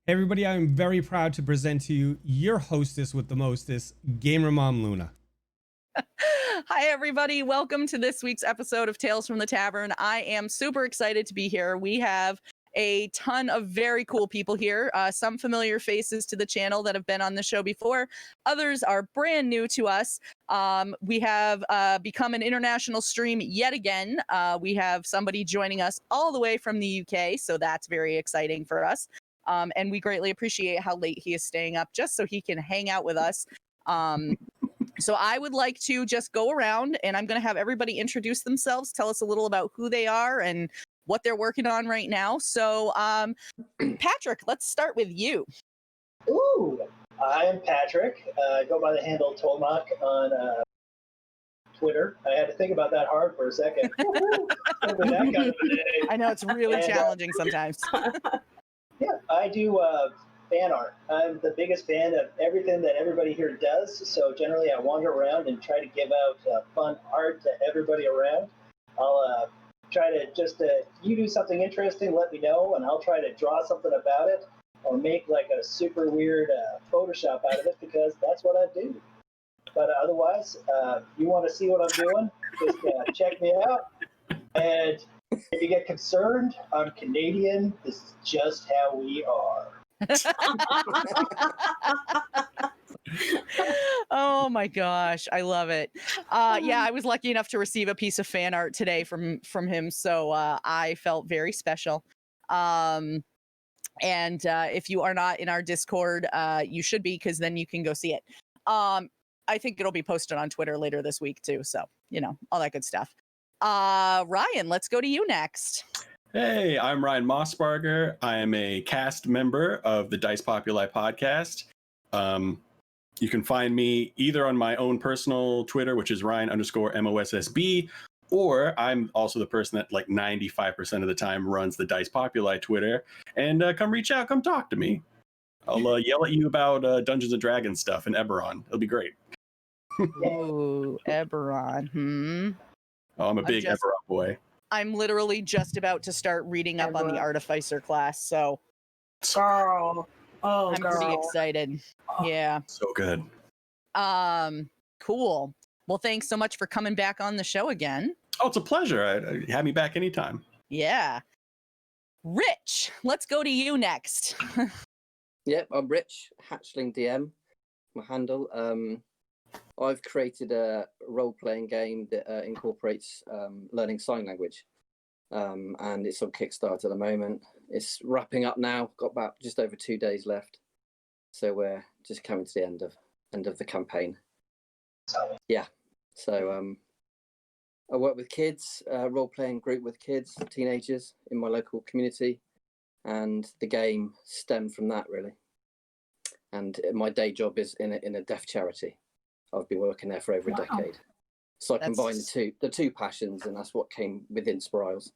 Everybody, I'm very proud to present to you your hostess with the mostest, Gamer Mom Luna. Hi, everybody. Welcome to this week's episode of Tales from the Tavern. I am super excited to be here. We have a ton of very cool people here, some familiar faces to the channel that have been on the show before. Others are brand new to us. We have become an international stream yet again. We have somebody joining us all the way from the UK, so that's very exciting for us. And we greatly appreciate how late he is staying up just so he can hang out with us. So I would like to just go around and I'm going to have everybody introduce themselves, tell us a little about who they are and what they're working on right now. So Patrick, let's start with you. Ooh, I'm Patrick. I go by the handle Tolemach on Twitter. I had to think about that hard for a second. That kind of a day. I know it's really challenging sometimes. Yeah, I do fan art. I'm the biggest fan of everything that everybody here does, so generally I wander around and try to give out fun art to everybody around. I'll try to just, you do something interesting, let me know, and I'll try to draw something about it or make like a super weird Photoshop out of it because that's what I do. But otherwise, you want to see what I'm doing, just check me out. And if you get concerned, I'm Canadian. This is just how we are. Oh my gosh, I love it. Yeah, I was lucky enough to receive a piece of fan art today from him, so I felt very special. And if you are not in our Discord, you should be, because then you can go see it. I think it'll be posted on Twitter later this week too, so you know, all that good stuff. Ryan, let's go to you next. Hey, I'm Ryan Mossbarger. I am a cast member of the DicePopuli podcast. You can find me either on my own personal Twitter, which is Ryan_MOSSB, or I'm also the person that like 95% of the time runs the DicePopuli Twitter. And come reach out, come talk to me. I'll yell at you about Dungeons and Dragons stuff in Eberron. It'll be great. Ooh, Eberron. Oh, I'm a big Eberron boy. I'm literally just about to start reading up on the Artificer class, so girl. Oh, I'm pretty excited. Yeah. So good. Cool. Well, thanks so much for coming back on the show again. Oh, it's a pleasure. Have me back anytime. Yeah. Rich, let's go to you next. Yep, I'm Rich, HatchlingDM, my handle. I've created a role-playing game that incorporates learning sign language, and it's on Kickstarter at the moment. It's wrapping up now. Got about just over 2 days left, so we're just coming to the end of the campaign. Yeah, so I work with kids, role-playing group with kids, teenagers in my local community, and the game stemmed from that really. And my day job is in a deaf charity. I've been working there for over a decade. So I combine the two passions, and that's what came within Spirals.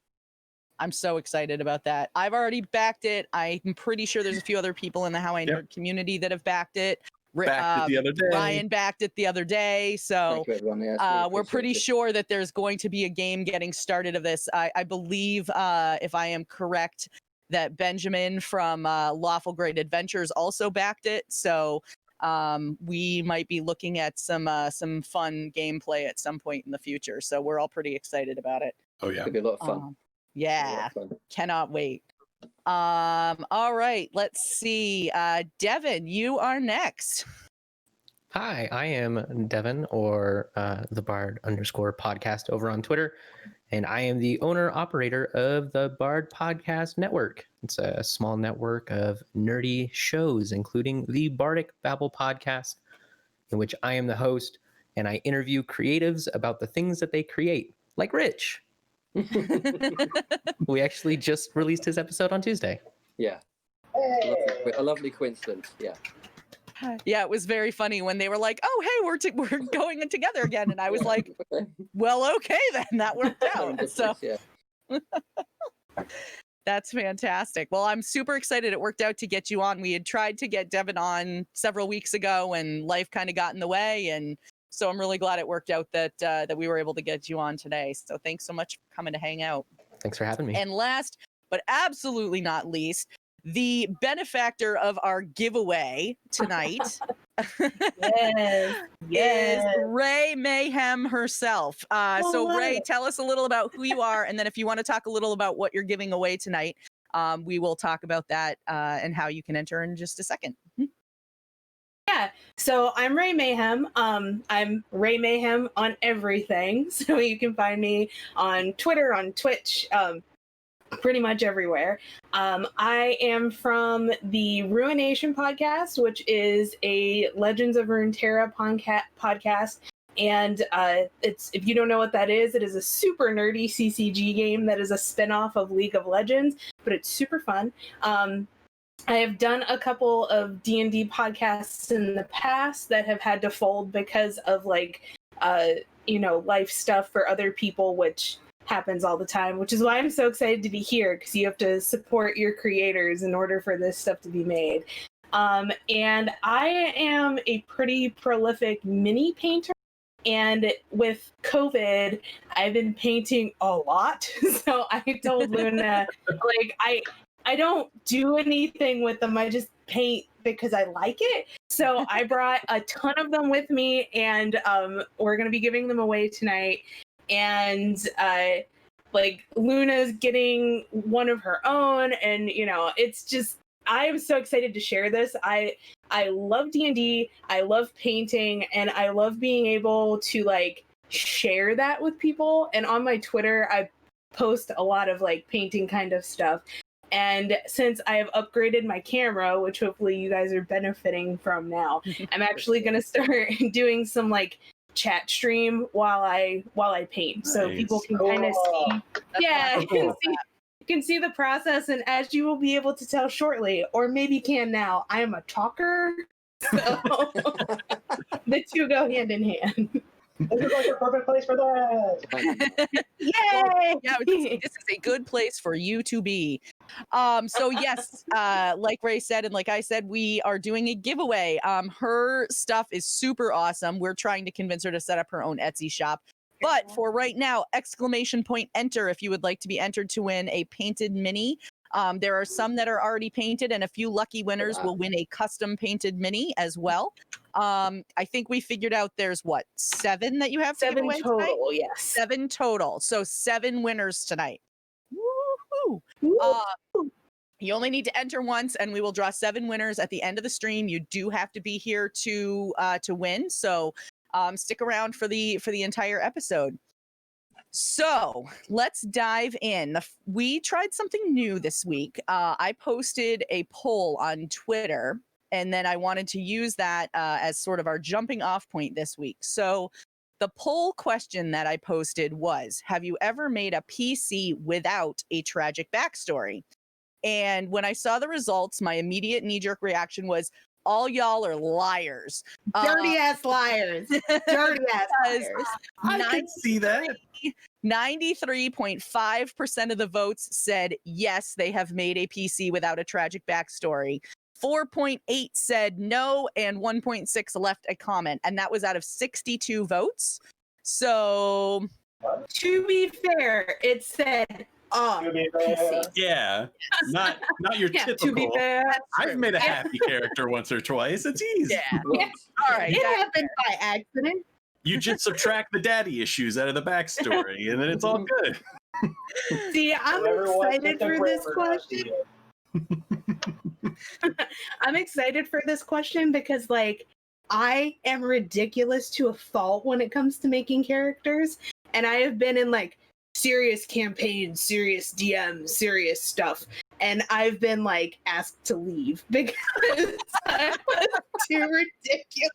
I'm so excited about that. I've already backed it. I'm pretty sure there's a few other people in the HowINerd community that have backed it. Backed it the other day. Ryan backed it the other day. So we're pretty sure that there's going to be a game getting started of this. I believe, if I am correct, that Benjamin from Lawful Great Adventures also backed it. So we might be looking at some fun gameplay at some point in the future. So we're all pretty excited about it. Oh yeah, it'll be a lot of fun. Yeah, cannot wait. All right, let's see. Devin, you are next. Hi, I am Devin, or the Bard_podcast over on Twitter, and I am the owner-operator of the BardPodcast network. It's a small network of nerdy shows, including the Bardic Babble podcast, in which I am the host, and I interview creatives about the things that they create, like Rich. We actually just released his episode on Tuesday. Yeah. A lovely coincidence, yeah. Yeah, it was very funny when they were like, "Oh, hey, we're going in together again," and I was like, "Well, okay then, that worked out." So that's fantastic. Well, I'm super excited. It worked out to get you on. We had tried to get Devin on several weeks ago, and life kind of got in the way, and so I'm really glad it worked out that we were able to get you on today. So thanks so much for coming to hang out. Thanks for having me. And last but absolutely not least, the benefactor of our giveaway tonight Yes. is RaeMayhem herself. So Ray, tell us a little about who you are, and then if you want to talk a little about what you're giving away tonight, we will talk about that and how you can enter in just a second. Yeah, so I'm RaeMayhem. I'm RaeMayhem on everything. So you can find me on Twitter, on Twitch, pretty much everywhere. I am from the Ruination podcast, which is a Legends of Runeterra podcast. And it's, if you don't know what that is, it is a super nerdy CCG game that is a spinoff of League of Legends, but it's super fun. I have done a couple of D&D podcasts in the past that have had to fold because of life stuff for other people, which happens all the time, which is why I'm so excited to be here, because you have to support your creators in order for this stuff to be made. And I am a pretty prolific mini painter. And with COVID, I've been painting a lot. So I told Luna, I don't do anything with them. I just paint because I like it. So I brought a ton of them with me, and we're going to be giving them away tonight. And Luna's getting one of her own, and it's just, I am so excited to share this. I love D&D, I love painting, and I love being able to share that with people. And on my Twitter, I post a lot of painting kind of stuff. And since I have upgraded my camera, which hopefully you guys are benefiting from now, I'm actually going to start doing some chat stream while I paint. Nice. So people can kind of see. Yeah, you can see the process, and as you will be able to tell shortly, or maybe can now, I am a talker. So the two go hand in hand. This is the perfect place for that. Yay! Yeah, this is a good place for you to be. So yes, like Ray said, and like I said, we are doing a giveaway. Her stuff is super awesome. We're trying to convince her to set up her own Etsy shop. But for right now, !enter if you would like to be entered to win a painted mini. There are some that are already painted, and a few lucky winners will win a custom painted mini as well. I think we figured out there's 7 that you have to give away total, tonight? yes. 7 total. So 7 winners tonight. Woohoo! You only need to enter once, and we will draw 7 winners at the end of the stream. You do have to be here to win. So stick around for the entire episode. So let's dive in. We tried something new this week. I posted a poll on Twitter, and then I wanted to use that as sort of our jumping off point this week. So the poll question that I posted was, have you ever made a PC without a tragic backstory? And when I saw the results, my immediate knee-jerk reaction was, all y'all are liars. Dirty ass liars. Dirty ass liars. I can see that. 93.5% of the votes said yes, they have made a PC without a tragic backstory. 4.8 said no, and 1.6 left a comment, and that was out of 62 votes. So, to be fair, it said PC. Yeah, not your typical. To be fair, I've made a happy character once or twice. It's easy. Yeah. All right. It happened by accident. You just subtract the daddy issues out of the backstory, and then it's all good. See, I'm excited for this question. I'm excited for this question because, I am ridiculous to a fault when it comes to making characters, and I have been in serious campaigns, serious DMs, serious stuff, and I've been asked to leave because I was too ridiculous.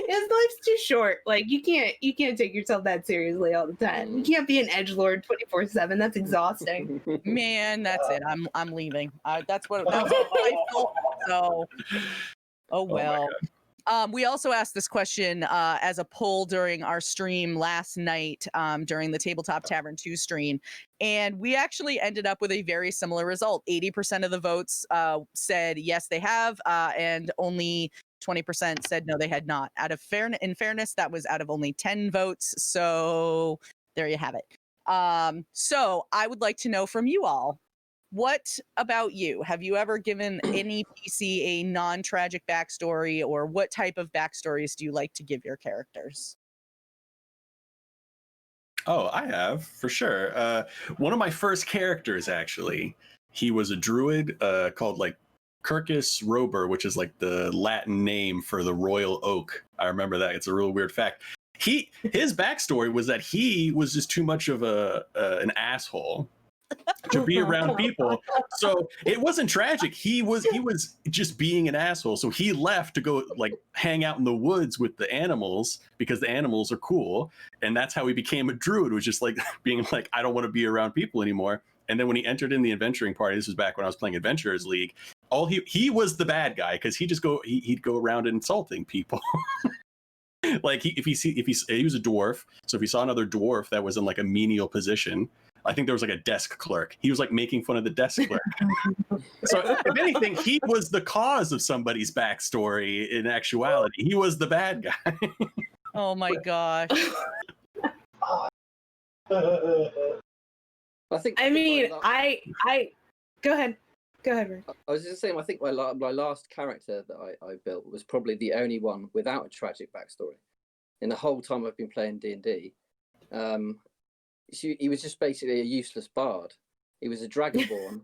Life's too short. You can't take yourself that seriously all the time. You can't be an edgelord 24/7. That's exhausting. Man, that's it. I'm leaving. That's what I felt. So, oh well. We also asked this question as a poll during our stream last night during the Tabletop Tavern 2 stream. And we actually ended up with a very similar result. 80% of the votes said yes, they have, and only 20% said no, they had not. In fairness, that was out of only 10 votes. So there you have it. So I would like to know from you all, what about you? Have you ever given any PC a non-tragic backstory, or what type of backstories do you like to give your characters? Oh, I have, for sure. One of my first characters, actually, he was a druid called like Kirkus Rober, which is like the Latin name for the royal oak. I remember that. It's a real weird fact. His backstory was that he was just too much of an asshole to be around people. So it wasn't tragic. He was just being an asshole. So he left to go like hang out in the woods with the animals because the animals are cool. And that's how he became a druid, was just like being like, I don't want to be around people anymore. And then when he entered in the adventuring party, this was back when I was playing Adventurers League, he was the bad guy because he'd go around insulting people. Like he was a dwarf, so if he saw another dwarf that was in like a menial position, I think there was like a desk clerk, he was like making fun of the desk clerk. So if anything, he was the cause of somebody's backstory. In actuality, he was the bad guy. Oh my gosh. I mean, go ahead. Go ahead, Rick. I was just saying, I think my last character that I built was probably the only one without a tragic backstory. In the whole time I've been playing D&D, he was just basically a useless bard. He was a dragonborn,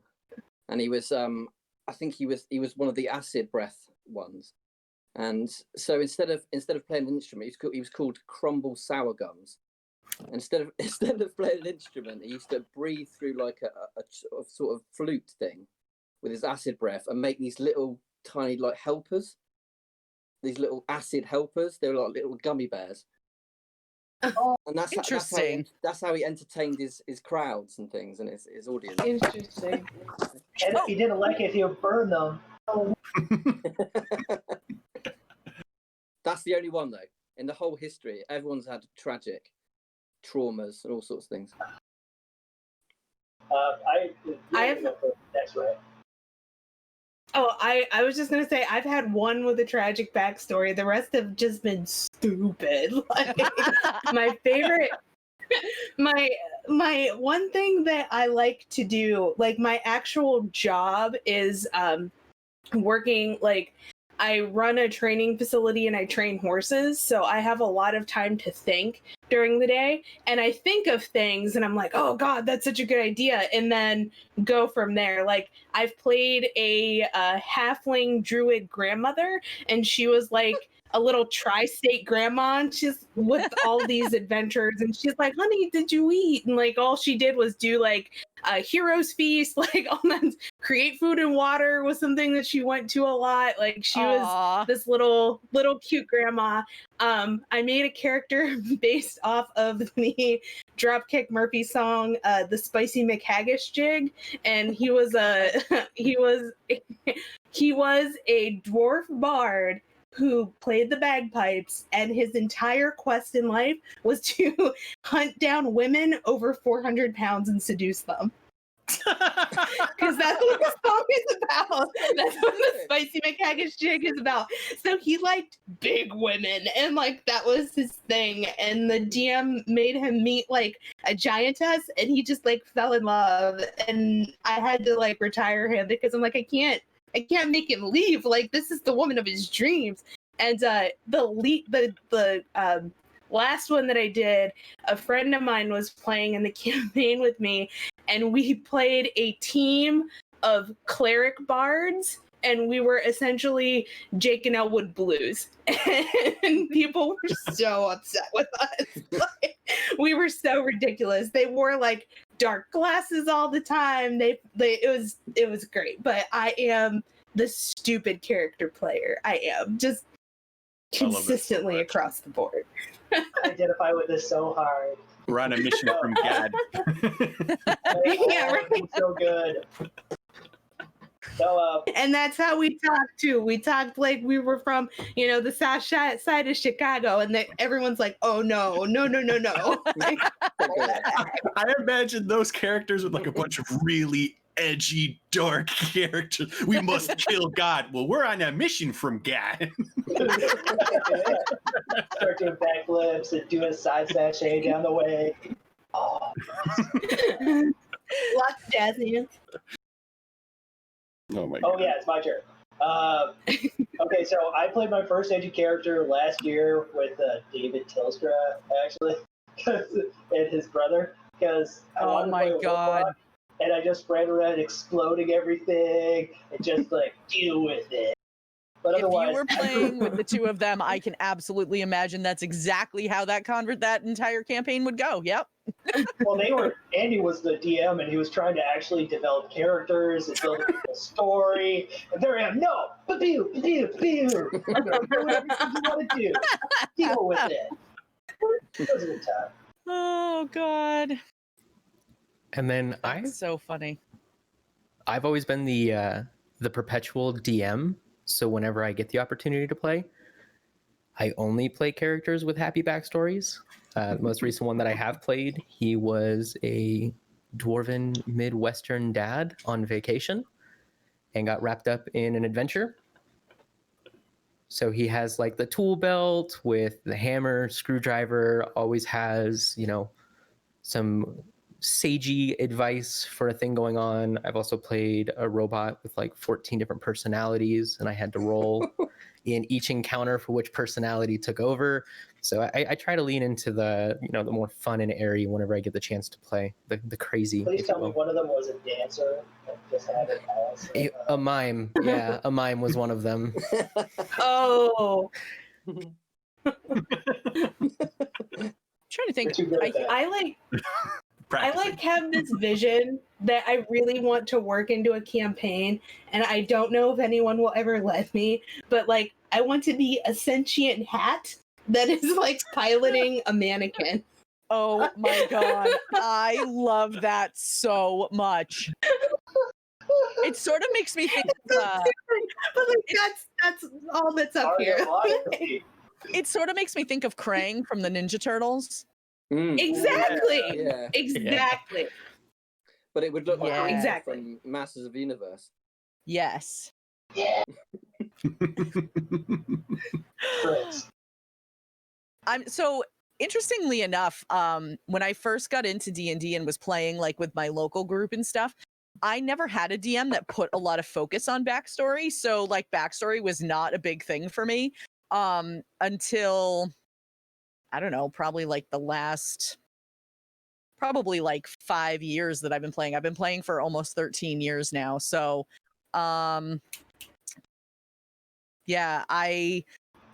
and he was, I think he was one of the acid breath ones. And so instead of playing an instrument, he was called Crumble Sour Gums. Instead of playing an instrument, he used to breathe through like a sort of flute thing with his acid breath and make these little tiny like helpers, these little acid helpers. They were like little gummy bears. Oh, and that's interesting. That's how he entertained his crowds and things and his audience. Interesting. And if he didn't like it, he'll burn them. That's the only one though. In the whole history, everyone's had tragic traumas and all sorts of things. I have. That's right. Oh, I was just gonna say I've had one with a tragic backstory. The rest have just been stupid. Like my favorite, my one thing that I like to do, like my actual job is working. Like I run a training facility and I train horses, so I have a lot of time to think during the day, and I think of things and I'm like, oh god, that's such a good idea, and then go from there. Like I've played a halfling druid grandmother, and she was like a little tri-state grandma, and she's with all these adventures, and she's like, honey, did you eat? And like all she did was do like a hero's feast, like all that. Create food and water was something that she went to a lot. Like she was this little cute grandma. I made a character based off of the Dropkick Murphy song, the Spicy McHaggish Jig, and he was a dwarf bard who played the bagpipes, and his entire quest in life was to hunt down women over 400 pounds and seduce them. Because that's what the song is about. That's what the Spicy McHaggish Jig is about. So he liked big women, and like that was his thing. And the DM made him meet like a giantess, and he just like fell in love. And I had to like retire him because I'm like, I can't make him leave. Like this is the woman of his dreams. And the last one that I did, a friend of mine was playing in the campaign with me, and we played a team of cleric bards, and we were essentially Jake and Elwood Blues. And people were so upset with us. Like, we were so ridiculous. They wore like dark glasses all the time. It was great. But I am the stupid character player. I am just consistently across the board. I identify with this so hard. We're on a mission from Gad. Yeah, right. So good. So, and that's how we talked too. We talked like we were from, the south side of Chicago, and everyone's like, "Oh no!" Like, I imagine those characters with like a bunch of really edgy, dark characters. We must kill God. Well, we're on a mission from God. Start doing backflips and doing side sashay down the way. Oh. Lots of jazz hands. Oh my Oh god. yeah, it's my turn. Okay, so I played my first edgy character last year with David Tilstra, actually, and his brother, because I Oh wanted to my play a God. robot, and I just ran around exploding everything and just like deal with it. But If you otherwise, were playing with the two of them, I can absolutely imagine that's exactly how that entire campaign would go. Yep. well, Andy was the DM, and he was trying to actually develop characters and build a story. And there I am, no, ba-pew, ba-pew, ba-pew. I'm going to do everything you want to do. Deal with it. It was a good time. Oh God. And then That's so funny. I've always been the perpetual DM. So whenever I get the opportunity to play, I only play characters with happy backstories. The most recent one that I have played, he was a dwarven Midwestern dad on vacation and got wrapped up in an adventure. So he has like the tool belt with the hammer, screwdriver, always has, some sagey advice for a thing going on. I've also played a robot with like 14 different personalities, and I had to roll in each encounter for which personality took over. So I try to lean into the the more fun and airy whenever I get the chance to play the crazy. Please if you tell me will. one of them was a dancer and just had it as A mime, yeah, a mime was one of them. Oh, Trying to think. You're too good at that. I like have this vision that I really want to work into a campaign, and I don't know if anyone will ever let me, but like I want to be a sentient hat that is like piloting a mannequin. Oh my God. I love that so much. It sort of makes me think But like that's all that's up here. it sort of makes me think of Krang from the Ninja Turtles. Exactly. Yeah. Exactly. But it would look like Yeah. Exactly. from Masters of the Universe. Yes. Yeah. So interestingly enough, when I first got into D&D and was playing like with my local group and stuff, I never had a DM that put a lot of focus on backstory. So like backstory was not a big thing for me until I don't know, probably like the last 5 years that I've been playing. I've been playing for almost 13 years now. So yeah,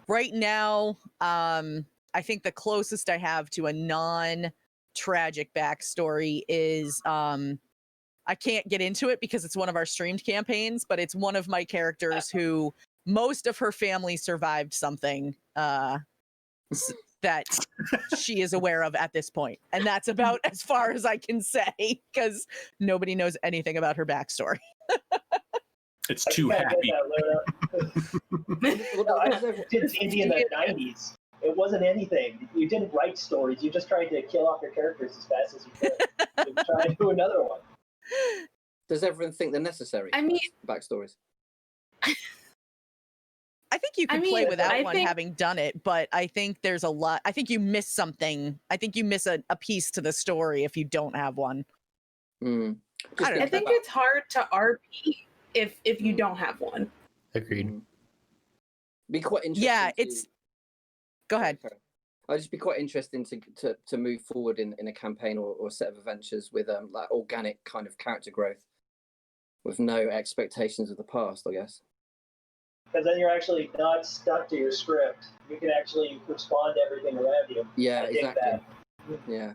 right now I think the closest I have to a non-tragic backstory is I can't get into it because it's one of our streamed campaigns, but it's one of my characters who most of her family survived something that she is aware of at this point. And that's about as far as I can say because nobody knows anything about her backstory. It's too happy. I did D&D in the 90s. It wasn't anything. You didn't write stories. You just tried to kill off your characters as fast as you could. You try to do another one. Does everyone think they're necessary? I mean, backstories. I think you can play without one think, having done it, but I think there's a lot. I think you miss something. I think you miss a piece to the story if you don't have one. Mm. I think it's hard to RP if you don't have one. Agreed. Be quite interesting. Yeah, it's. Go ahead. I'd just be quite interesting to move forward in a campaign or a set of adventures with like organic kind of character growth, with no expectations of the past, I guess. Because then you're actually not stuck to your script. You can actually respond to everything around you. Yeah, exactly. Yeah.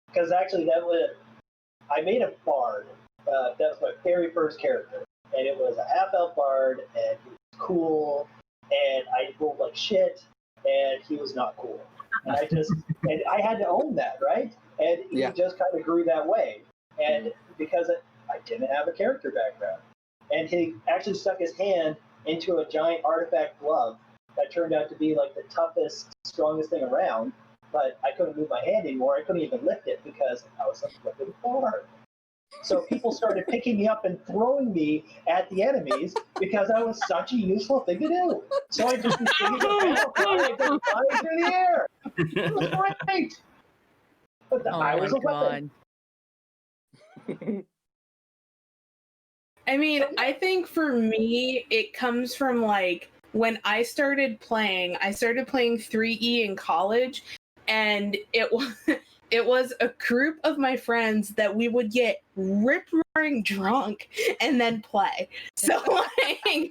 Because actually, I made a bard. That was my very first character, and it was a half-elf bard, and he was cool, and I rolled like shit, and he was not cool. And I had to own that, right? And he just kind of grew that way. And because I didn't have a character background. And he actually stuck his hand into a giant artifact glove that turned out to be like the toughest, strongest thing around. But I couldn't move my hand anymore. I couldn't even lift it because I was a flipping bard. So people started picking me up and throwing me at the enemies because I was such a useful thing to do. So I just was singing the battle cry and just flying through the air. It was great. But I was a weapon. I mean, I think for me, it comes from like when I started playing 3E in college, and it was a group of my friends that we would get rip-roaring drunk and then play. So like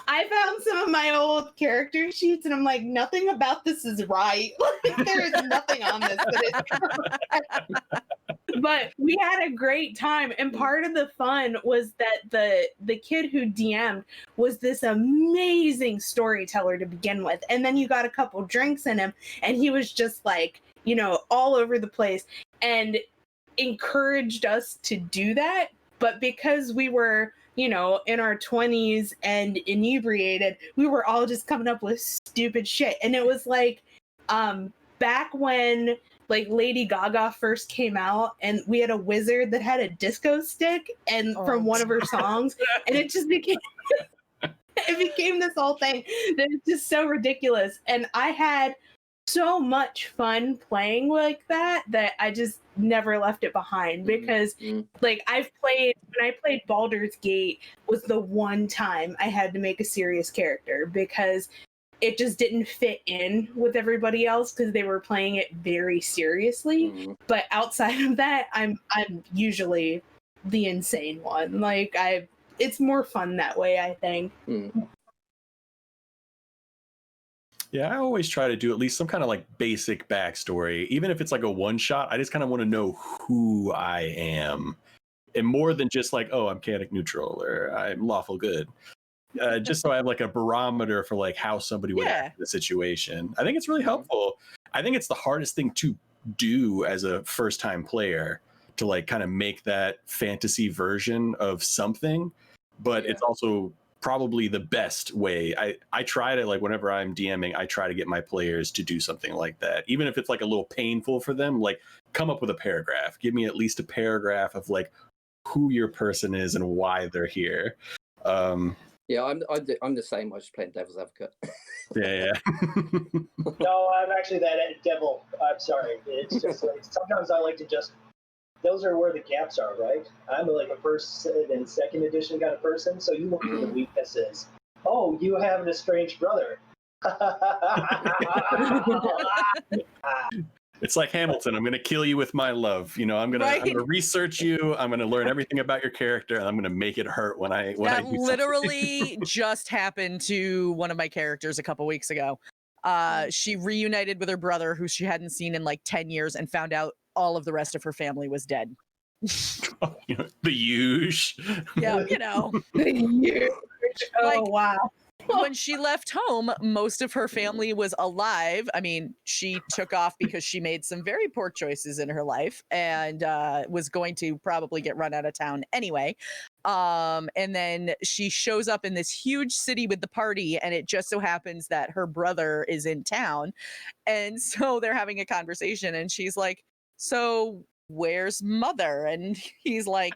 I found some of my old character sheets and I'm like, nothing about this is right. Like, there is nothing on this but we had a great time, and part of the fun was that the kid who DM'd was this amazing storyteller to begin with, and then you got a couple drinks in him and he was just like, you know, all over the place and encouraged us to do that. But because we were, you know, in our 20s and inebriated, we were all just coming up with stupid shit. And it was like back when like Lady Gaga first came out, and we had a wizard that had a disco stick and from one of her songs, and it just became it became this whole thing that is just so ridiculous. And I had so much fun playing like that I just never left it behind, because like when I played Baldur's Gate was the one time I had to make a serious character, because it just didn't fit in with everybody else because they were playing it very seriously. But outside of that, I'm usually the insane one. Like it's more fun that way, I think. Yeah, I always try to do at least some kind of like basic backstory, even if it's like a one shot. I just kind of want to know who I am, and more than just like, oh, I'm chaotic neutral or I'm lawful good. Just so I have like a barometer for like how somebody would act in the situation. I think it's really helpful. I think it's the hardest thing to do as a first time player, to like kind of make that fantasy version of something, but it's also probably the best way. I try to, like, whenever I'm DMing, I try to get my players to do something like that, even if it's like a little painful for them. Like, come up with a paragraph, give me at least a paragraph of like who your person is and why they're here. Yeah, I'm the same. I just play devil's advocate. Yeah. No, I'm actually that devil. I'm sorry. It's just like sometimes I like to just. Those are where the gaps are, right? I'm like a first and second edition kind of person, so you look for the weaknesses. Oh, you have an estranged brother. It's like Hamilton. I'm going to kill you with my love. You know, I'm going to research you. I'm going to learn everything about your character, and I'm going to make it hurt when I That do literally just happened to one of my characters a couple weeks ago. She reunited with her brother, who she hadn't seen in like 10 years, and found out all of the rest of her family was dead. You know, the huge. Yeah, you know. The huge. Oh, like, wow. When she left home, most of her family was alive. I mean, she took off because she made some very poor choices in her life and was going to probably get run out of town anyway. And then she shows up in this huge city with the party, and it just so happens that her brother is in town. And so they're having a conversation, and she's like, so where's mother? And he's like,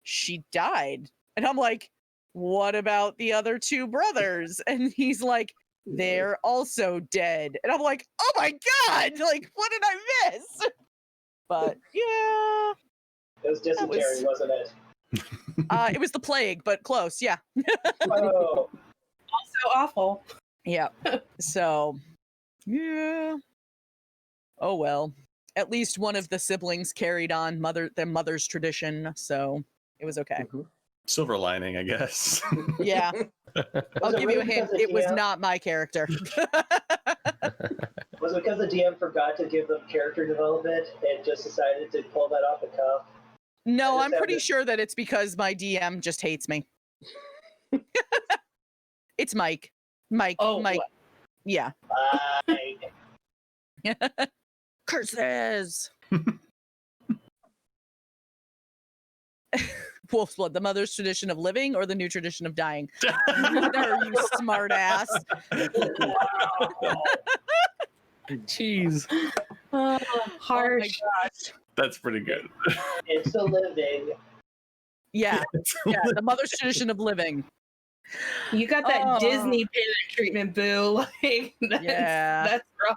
she died. And I'm like, what about the other two brothers? And he's like, they're also dead. And I'm like, oh my God, like, what did I miss? But yeah. It was dysentery, wasn't it? It was the plague, but close, yeah. Oh. Also awful. Yeah. So, yeah. Oh well. At least one of the siblings carried on their mother's tradition, so it was okay. Silver lining, I guess. Yeah. I'll give you a hint. It was not my character. Was it because the DM forgot to give them character development and just decided to pull that off the cuff? No, I'm pretty sure that it's because my DM just hates me. It's Mike. Mike. Mike. What? Yeah. Curses. Wolf's blood, the mother's tradition of living or the new tradition of dying? Neither, you smart ass. Jeez. Harsh. Oh, that's pretty good. It's the living. Yeah. Yeah, the mother's tradition of living. You got that Disney parent treatment, boo. Like, that's rough.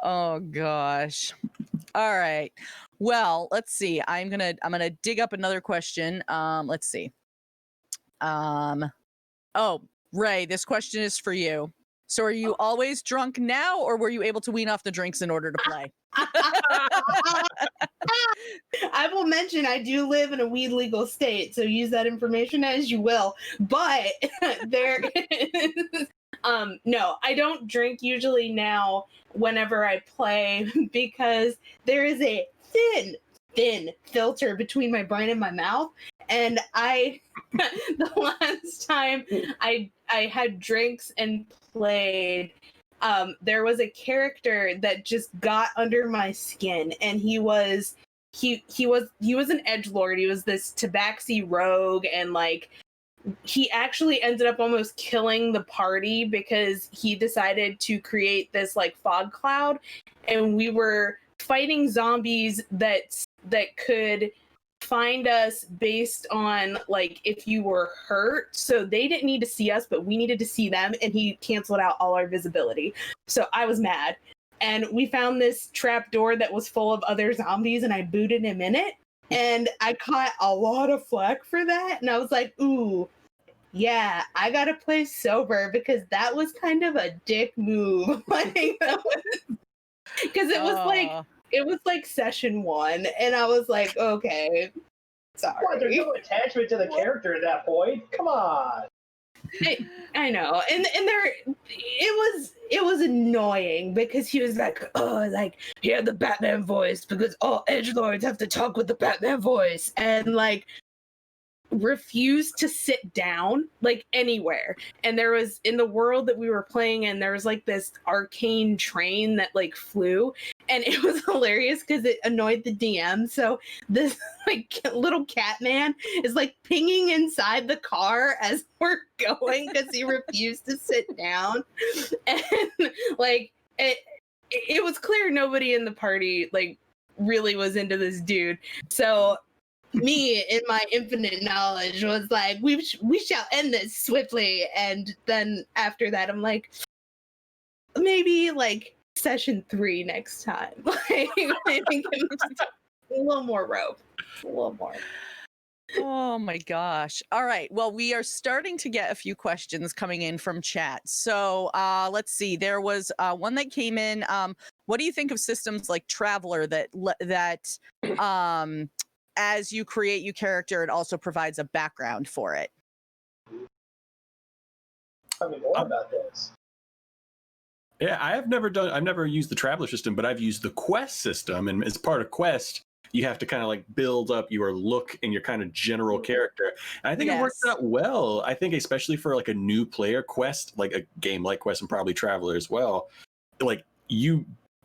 Oh gosh. All right. Well, let's see. I'm gonna dig up another question. Let's see. Oh, Ray, this question is for you. So are you always drunk now, or were you able to wean off the drinks in order to play? I will mention I do live in a weed legal state, so use that information as you will. But there is, no, I don't drink usually now whenever I play because there is a thin filter between my brain and my mouth. And the last time I had drinks and played, there was a character that just got under my skin, and he was an edgelord. He was this tabaxi rogue, and like he actually ended up almost killing the party because he decided to create this like fog cloud, and we were fighting zombies that could find us based on like if you were hurt. So they didn't need to see us, but we needed to see them, and he canceled out all our visibility. So I was mad, and we found this trap door that was full of other zombies, and I booted him in it, and I caught a lot of flack for that. And I was like, ooh, yeah, I gotta play sober because that was kind of a dick move. Because it was like session 1, and I was like, okay, sorry. What, there's no attachment to the character at that point? Come on. I know, and there, it was annoying because he was like, oh, like he had the Batman voice because all edgelords have to talk with the Batman voice, and like refused to sit down like anywhere. And there was, in the world that we were playing in, there was like this arcane train that like flew, and it was hilarious because it annoyed the DM. So this like little cat man is like pinging inside the car as we're going because he refused to sit down. And like it was clear nobody in the party like really was into this dude. So me, in my infinite knowledge, was like, we shall end this swiftly. And then after that, I'm like, maybe like session 3 next time. Like, I think it was just a little more rope, a little more. Oh my gosh. All right. Well, we are starting to get a few questions coming in from chat. So let's see. There was one that came in. What do you think of systems like Traveler that as you create your character, it also provides a background for it? Tell me more about this. Yeah, I've never used the Traveler system, but I've used the Quest system. And as part of Quest, you have to kind of like build up your look and your kind of general character. And I think it works out well. I think especially for like a new player, Quest, like a game like Quest and probably Traveler as well, like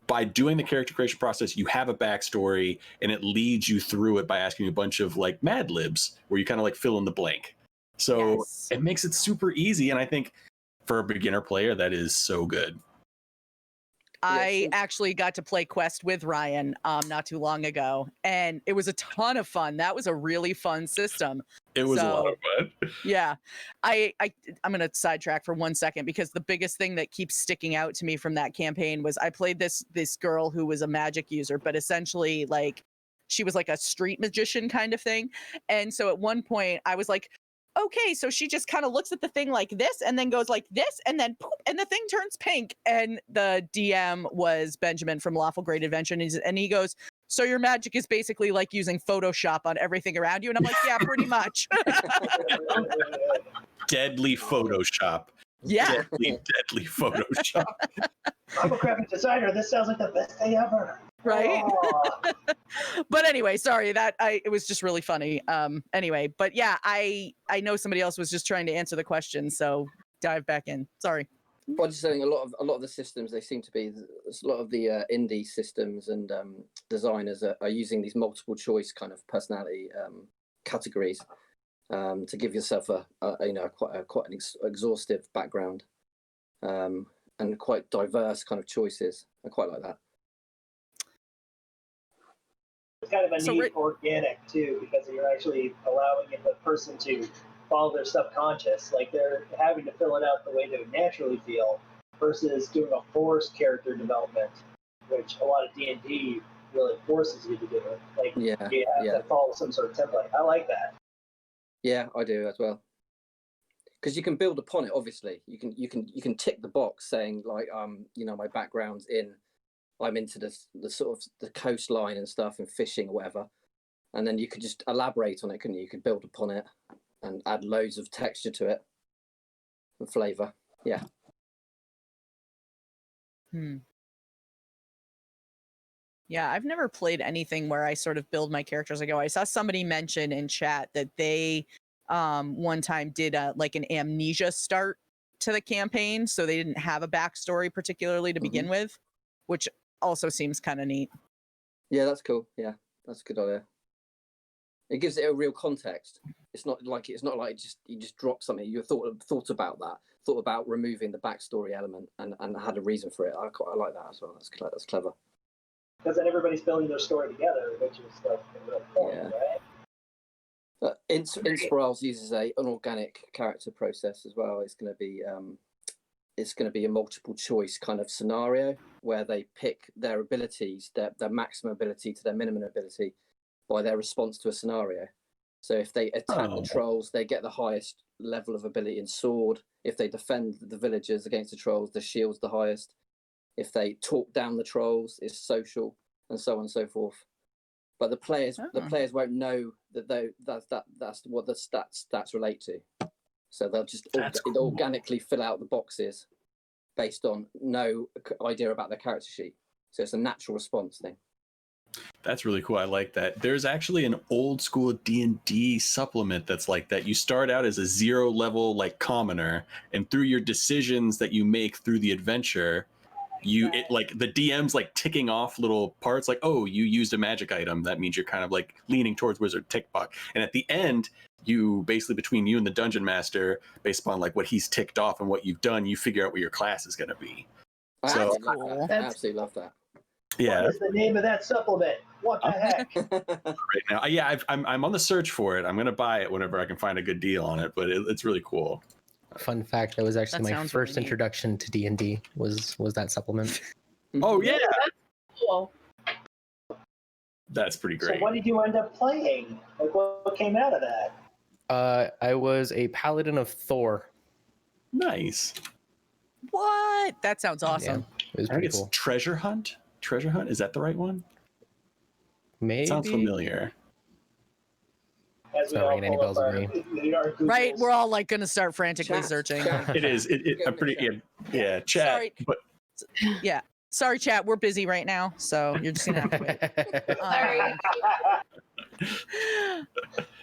by doing the character creation process, you have a backstory, and it leads you through it by asking you a bunch of like Mad Libs where you kind of like fill in the blank. So it makes it super easy. And I think for a beginner player, that is so good. I actually got to play Quest with Ryan not too long ago, and it was a ton of fun. That was a really fun system. It was a lot of fun. Yeah. I'm going to sidetrack for 1 second because the biggest thing that keeps sticking out to me from that campaign was I played this girl who was a magic user, but essentially like she was like a street magician kind of thing. And so at one point I was like, okay, so she just kind of looks at the thing like this and then goes like this and then poof, and the thing turns pink. And the DM was Benjamin from Lawful Great Adventure. And he goes, so your magic is basically like using Photoshop on everything around you. And I'm like, yeah, pretty much. Deadly Photoshop. Yeah. Deadly Photoshop. I'm a graphic designer. This sounds like the best thing ever. Right. Oh. But anyway, sorry it was just really funny. Anyway, but yeah, I know somebody else was just trying to answer the question, so dive back in. Sorry. Well, just saying, a lot of the systems, they seem to be, a lot of the indie systems and designers are using these multiple choice kind of personality categories to give yourself quite an exhaustive background and quite diverse kind of choices. I quite like that. It's kind of a neat organic too, because you're actually allowing the person to follow their subconscious. Like they're having to fill it out the way they would naturally feel, versus doing a forced character development, which a lot of D&D really forces you to do it. Like Yeah, you have yeah. to follow some sort of template. I like that. Yeah, I do as well. Because you can build upon it. Obviously, you can tick the box saying like, you know, my background's in, I'm into the sort of the coastline and stuff and fishing or whatever, and then you could just elaborate on it, couldn't you? You could build upon it and add loads of texture to it and flavor. Yeah. Yeah, I've never played anything where I sort of build my character as I go. I saw somebody mention in chat that they one time did like an amnesia start to the campaign, so they didn't have a backstory particularly to begin with, which also seems kind of neat. Yeah, that's cool. Yeah, that's a good idea. It gives it a real context. It's not like just you just drop something. You thought about that, thought about removing the backstory element and had a reason for it. I like that as well. That's clever. Because then everybody's building their story together, which is like the real point, right? Inspirals uses an organic character process as well. It's going to be a multiple choice kind of scenario where they pick their abilities, their maximum ability to their minimum ability by their response to a scenario. So if they attack the trolls, they get the highest level of ability in sword. If they defend the villagers against the trolls, the shield's the highest. If they talk down the trolls, it's social, and so on and so forth. But the players won't know that's what the stats relate to. So they'll just organically fill out the boxes based on no idea about their character sheet. So it's a natural response thing. That's really cool. I like that. There's actually an old school D&D supplement that's like that. You start out as a 0 level like commoner, and through your decisions that you make through the adventure, like the DM's like ticking off little parts like, oh, you used a magic item. That means you're kind of like leaning towards wizard tick buck. And at the end, you basically between you and the dungeon master, based upon like what he's ticked off and what you've done, you figure out what your class is going to be. That's I absolutely love that. Yeah. What is the name of that supplement? What the heck? Right now, yeah, I'm on the search for it. I'm going to buy it whenever I can find a good deal on it, but it's really cool. Fun fact: that was actually my first really introduction to D&D. Was that supplement? Oh yeah, That's cool. That's pretty great. So what did you end up playing? Like what came out of that? I was a paladin of Thor. Nice. What? That sounds awesome. Yeah, it was I think pretty it's cool. Treasure Hunt. Treasure Hunt, is that the right one? Maybe. Sounds familiar. As we not all ringing any pull up bells with our Googles. Right, we're all like gonna start frantically Chat. searching. It is. I'm pretty. Yeah, chat. Sorry. But Yeah, sorry, chat. We're busy right now, so you're just gonna have to wait. Sorry.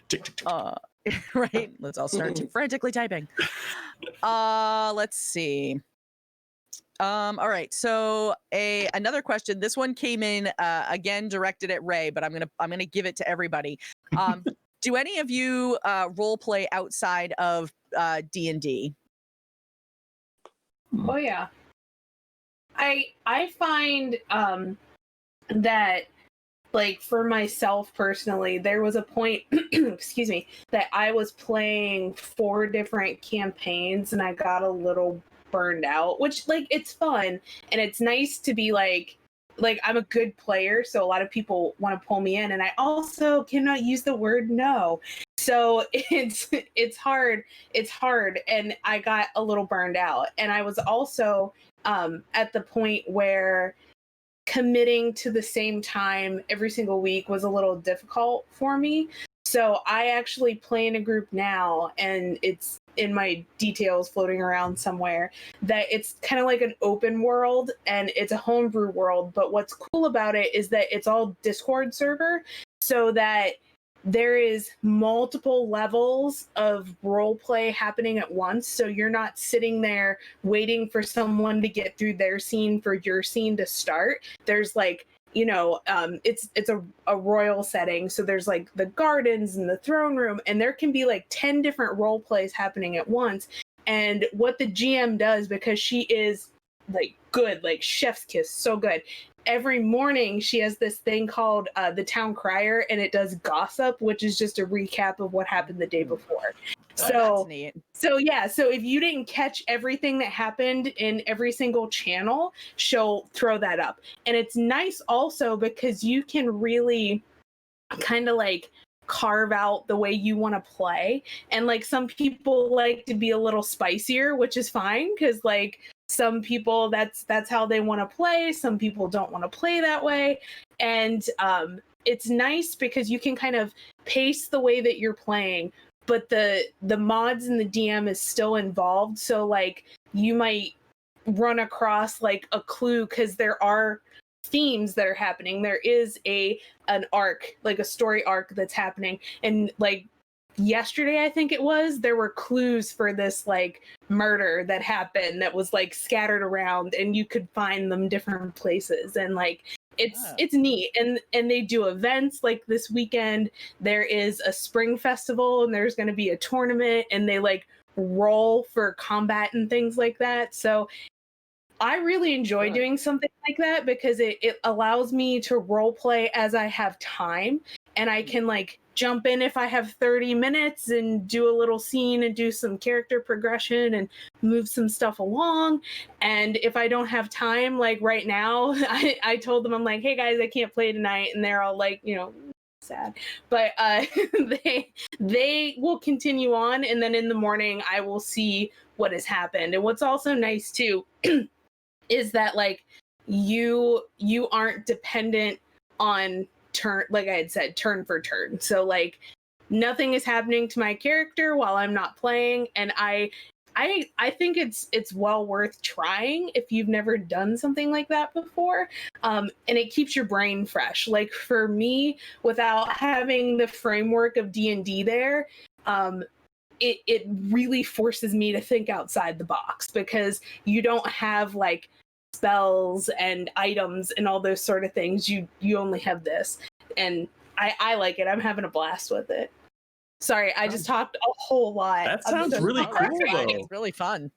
tick, tick, tick. Right. Let's all start frantically typing. Let's see. All right. So another question. This one came in again directed at Ray, but I'm gonna give it to everybody. Do any of you role play outside of D&D? Oh yeah. I find that like for myself personally, there was a point excuse me, that I was playing 4 different campaigns and I got a little burned out, which like it's fun and it's nice to be like I'm a good player, so a lot of people want to pull me in, and I also cannot use the word no. So it's hard, and I got a little burned out. And I was also at the point where committing to the same time every single week was a little difficult for me. So I actually play in a group now, and it's in my details floating around somewhere, that it's kind of like an open world and it's a homebrew world. But what's cool about it is that it's all Discord server, so that there is multiple levels of role play happening at once. So you're not sitting there waiting for someone to get through their scene for your scene to start. There's like, you know, it's a royal setting, so there's like the gardens and the throne room, and there can be like 10 different role plays happening at once. And what the GM does, because she is like good, like chef's kiss, so good, every morning she has this thing called the town crier, and it does gossip, which is just a recap of what happened the day before. That's neat. So if you didn't catch everything that happened in every single channel, she'll throw that up. And it's nice also because you can really kind of like carve out the way you want to play. And like some people like to be a little spicier, which is fine because like some people that's how they want to play. Some people don't want to play that way. And it's nice because you can kind of pace the way that you're playing, but the mods and the DM is still involved. So like you might run across like a clue because there are themes that are happening. There is an arc, like a story arc that's happening. And like yesterday, I think it was, there were clues for this like murder that happened that was like scattered around and you could find them different places. And like it's neat. And they do events like this weekend. There is a spring festival and there's going to be a tournament and they like roll for combat and things like that. So I really enjoy doing something like that because it allows me to role play as I have time, and I can like jump in if I have 30 minutes and do a little scene and do some character progression and move some stuff along. And if I don't have time, like right now, I told them, I'm like, hey guys, I can't play tonight. And they're all like, you know, sad, but they will continue on. And then in the morning, I will see what has happened. And what's also nice too, is that like you aren't dependent on turn, like I had said, turn for turn. So like nothing is happening to my character while I'm not playing, and I think it's well worth trying if you've never done something like that before. And it keeps your brain fresh. Like for me, without having the framework of D&D there, it really forces me to think outside the box because you don't have like spells and items and all those sort of things. You only have this, and I like it. I'm having a blast with it. Sorry, I just talked a whole lot. That sounds really cool, though. It's really fun.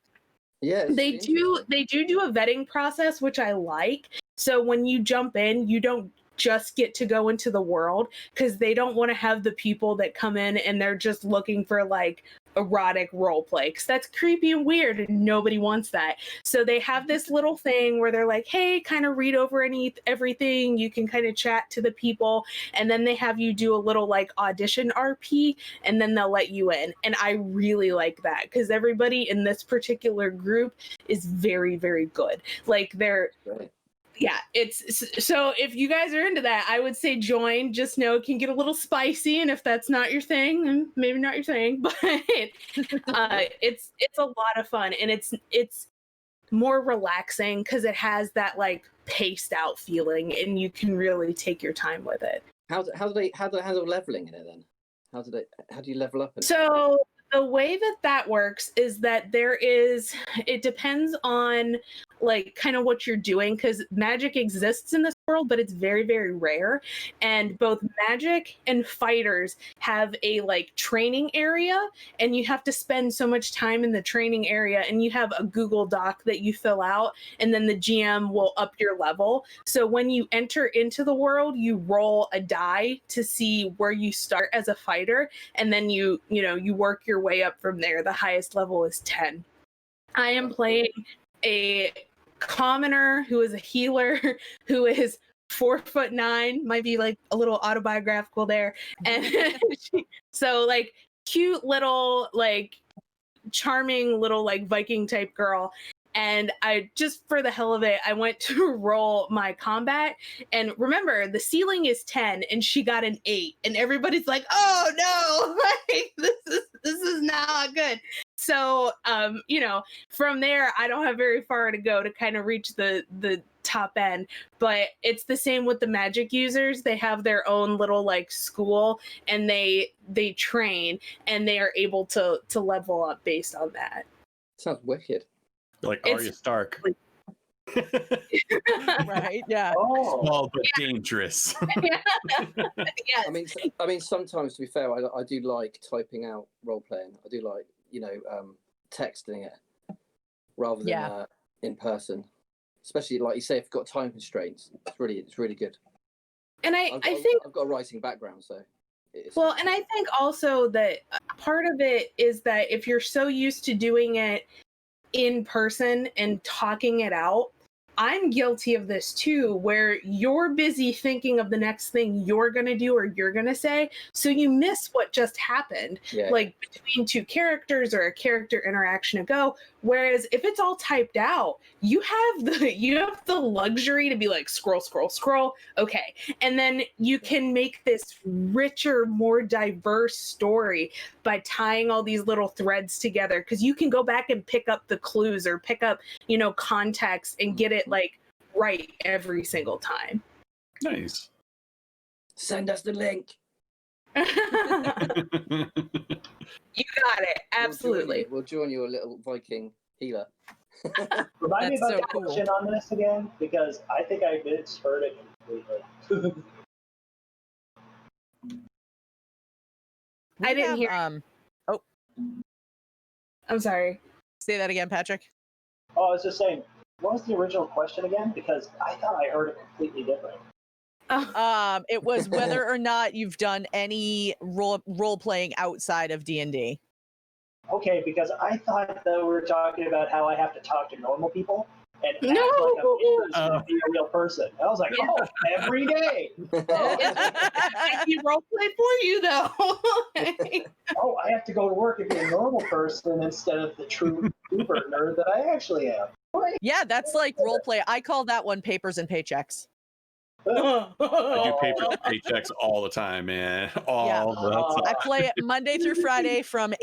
Yeah, They do a vetting process, which I like. So when you jump in, you don't just get to go into the world because they don't want to have the people that come in and they're just looking for like erotic role play because that's creepy and weird and nobody wants that. So they have this little thing where they're like, hey, kind of read over everything, you can kind of chat to the people, and then they have you do a little like audition RP and then they'll let you in. And I really like that because everybody in this particular group is very, very good. Like they're yeah, it's so if you guys are into that, I would say join. Just know it can get a little spicy, and if that's not your thing, then maybe not your thing. But it's a lot of fun, and it's more relaxing because it has that like paced out feeling, and you can really take your time with it. How do they handle leveling in it then? How do you level up in it? So the way that works is that it depends on like kind of what you're doing, because magic exists in this world, but it's very, very rare. And both magic and fighters have a like training area, and you have to spend so much time in the training area, and you have a Google Doc that you fill out, and then the GM will up your level. So when you enter into the world, you roll a die to see where you start as a fighter, and then you work your way up from there. The highest level is 10. I am playing a commoner who is a healer who is 4'9", might be like a little autobiographical there, and so like cute little like charming little like Viking type girl. And I just for the hell of it, I went to roll my combat, and remember the ceiling is 10 and she got an 8, and everybody's like, oh no, like this is not good. So from there I don't have very far to go to kind of reach the top end, but it's the same with the magic users. They have their own little like school, and they train, and they are able to level up based on that. Sounds wicked. Like Arya Stark. Right, yeah. Oh, Small but dangerous. Yes. I mean, sometimes to be fair, I do like typing out role playing. I do like texting it rather than in person. Especially like you say, if you've got time constraints, it's really good. And I think I've got a writing background, so Well, and I think also that part of it is that if you're so used to doing it in person and talking it out, I'm guilty of this too, where you're busy thinking of the next thing you're going to do or you're going to say. So you miss what just happened, like between two characters or a character interaction ago. Whereas if it's all typed out, you have the luxury to be like, scroll. Okay. And then you can make this richer, more diverse story by tying all these little threads together. Cause you can go back and pick up the clues or pick up, context and get it like right every single time. Nice. Send us the link. You got it. Absolutely. We'll join your little Viking healer. Remind me That's about so the cool. question on this again, because I think I misheard it completely. I didn't hear. I'm sorry. Say that again, Patrick. Oh, I was just saying, what was the original question again? Because I thought I heard it completely different. It was whether or not you've done any role playing outside of D&D. Okay, because I thought that we were talking about how I have to talk to normal people and act No. like I'm to be a real person. I was like, oh, every day. You role play for you though. Oh, I have to go to work and be a normal person instead of the true super nerd that I actually am. What? Yeah, that's like role play. I call that one papers and paychecks. I do paper paychecks all the time, man. All the time. I play it Monday through Friday from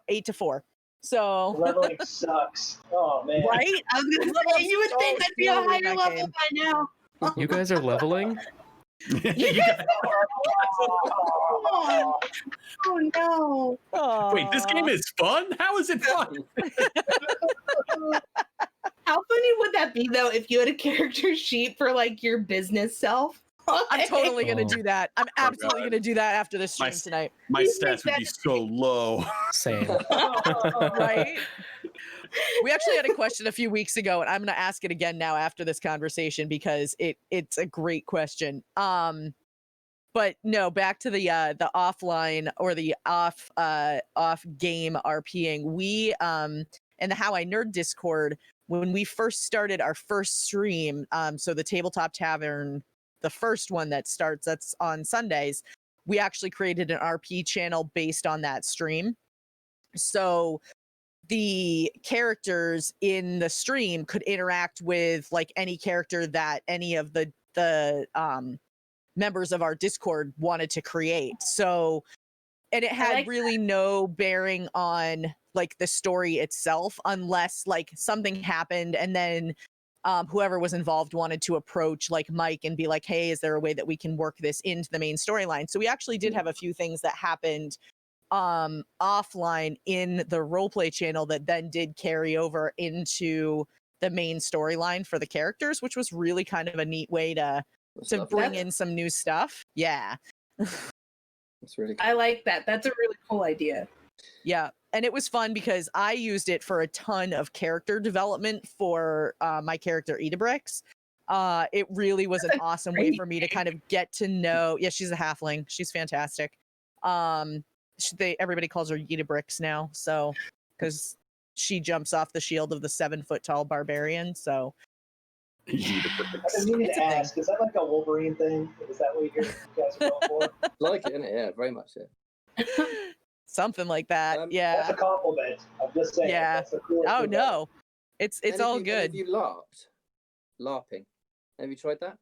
8 to 4. So Leveling sucks. Oh, man. right? I was gonna say, you would think I'd be a Leveling higher that level game. by now. You guys are leveling? You guys- Oh no. Wait, this game is fun? How is it fun? How funny would that be though if you had a character sheet for like your business self? I'm totally going to Oh. do that. I'm absolutely God. going to do that after this stream My- tonight. My You stats think would be so low. Same. Right? We actually had a question a few weeks ago, and I'm going to ask it again now after this conversation because it's a great question. But no, back to the offline or the off game RPing. We in the HowINerd Discord, when we first started our first stream, so the Tabletop Tavern, the first one that's on Sundays, we actually created an RP channel based on that stream. So the characters in the stream could interact with like any character that any of the members of our Discord wanted to create. So, and it had like really no bearing on like the story itself, unless like something happened and then whoever was involved wanted to approach like Mike and be like, hey, is there a way that we can work this into the main storyline? So we actually did have a few things that happened offline in the roleplay channel that then did carry over into the main storyline for the characters, which was really kind of a neat way to bring in some new stuff. Yeah. That's really cool. I like that. That's a really cool idea. Yeah. And it was fun because I used it for a ton of character development for my character Edabrix. It really was an awesome way for me to kind of get to know. Yeah, she's a halfling. She's fantastic. Everybody calls her Edabrix now. So, because she jumps off the shield of the 7-foot tall barbarian. So, I've been meaning to ask, is that like a Wolverine thing? Is that what you guys are going for? Like it, isn't it? Yeah, very much so. something like that. That's Yeah. That's a compliment. I'm just saying. Yeah. That's the coolest Oh thing no. It's all Have good. you LARPed? LARPing. Have you tried that?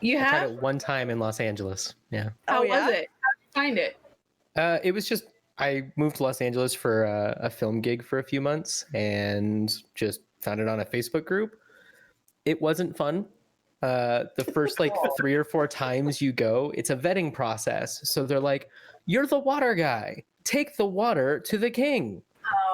You I tried have? it one time in Los Angeles. Yeah. How Oh, yeah? was it? How'd you find it? It was just I moved to Los Angeles for a film gig for a few months and just found it on a Facebook group. It wasn't fun. The first like 3 or 4 times you go, it's a vetting process. So they're like, "You're the water guy. Take the water to the king."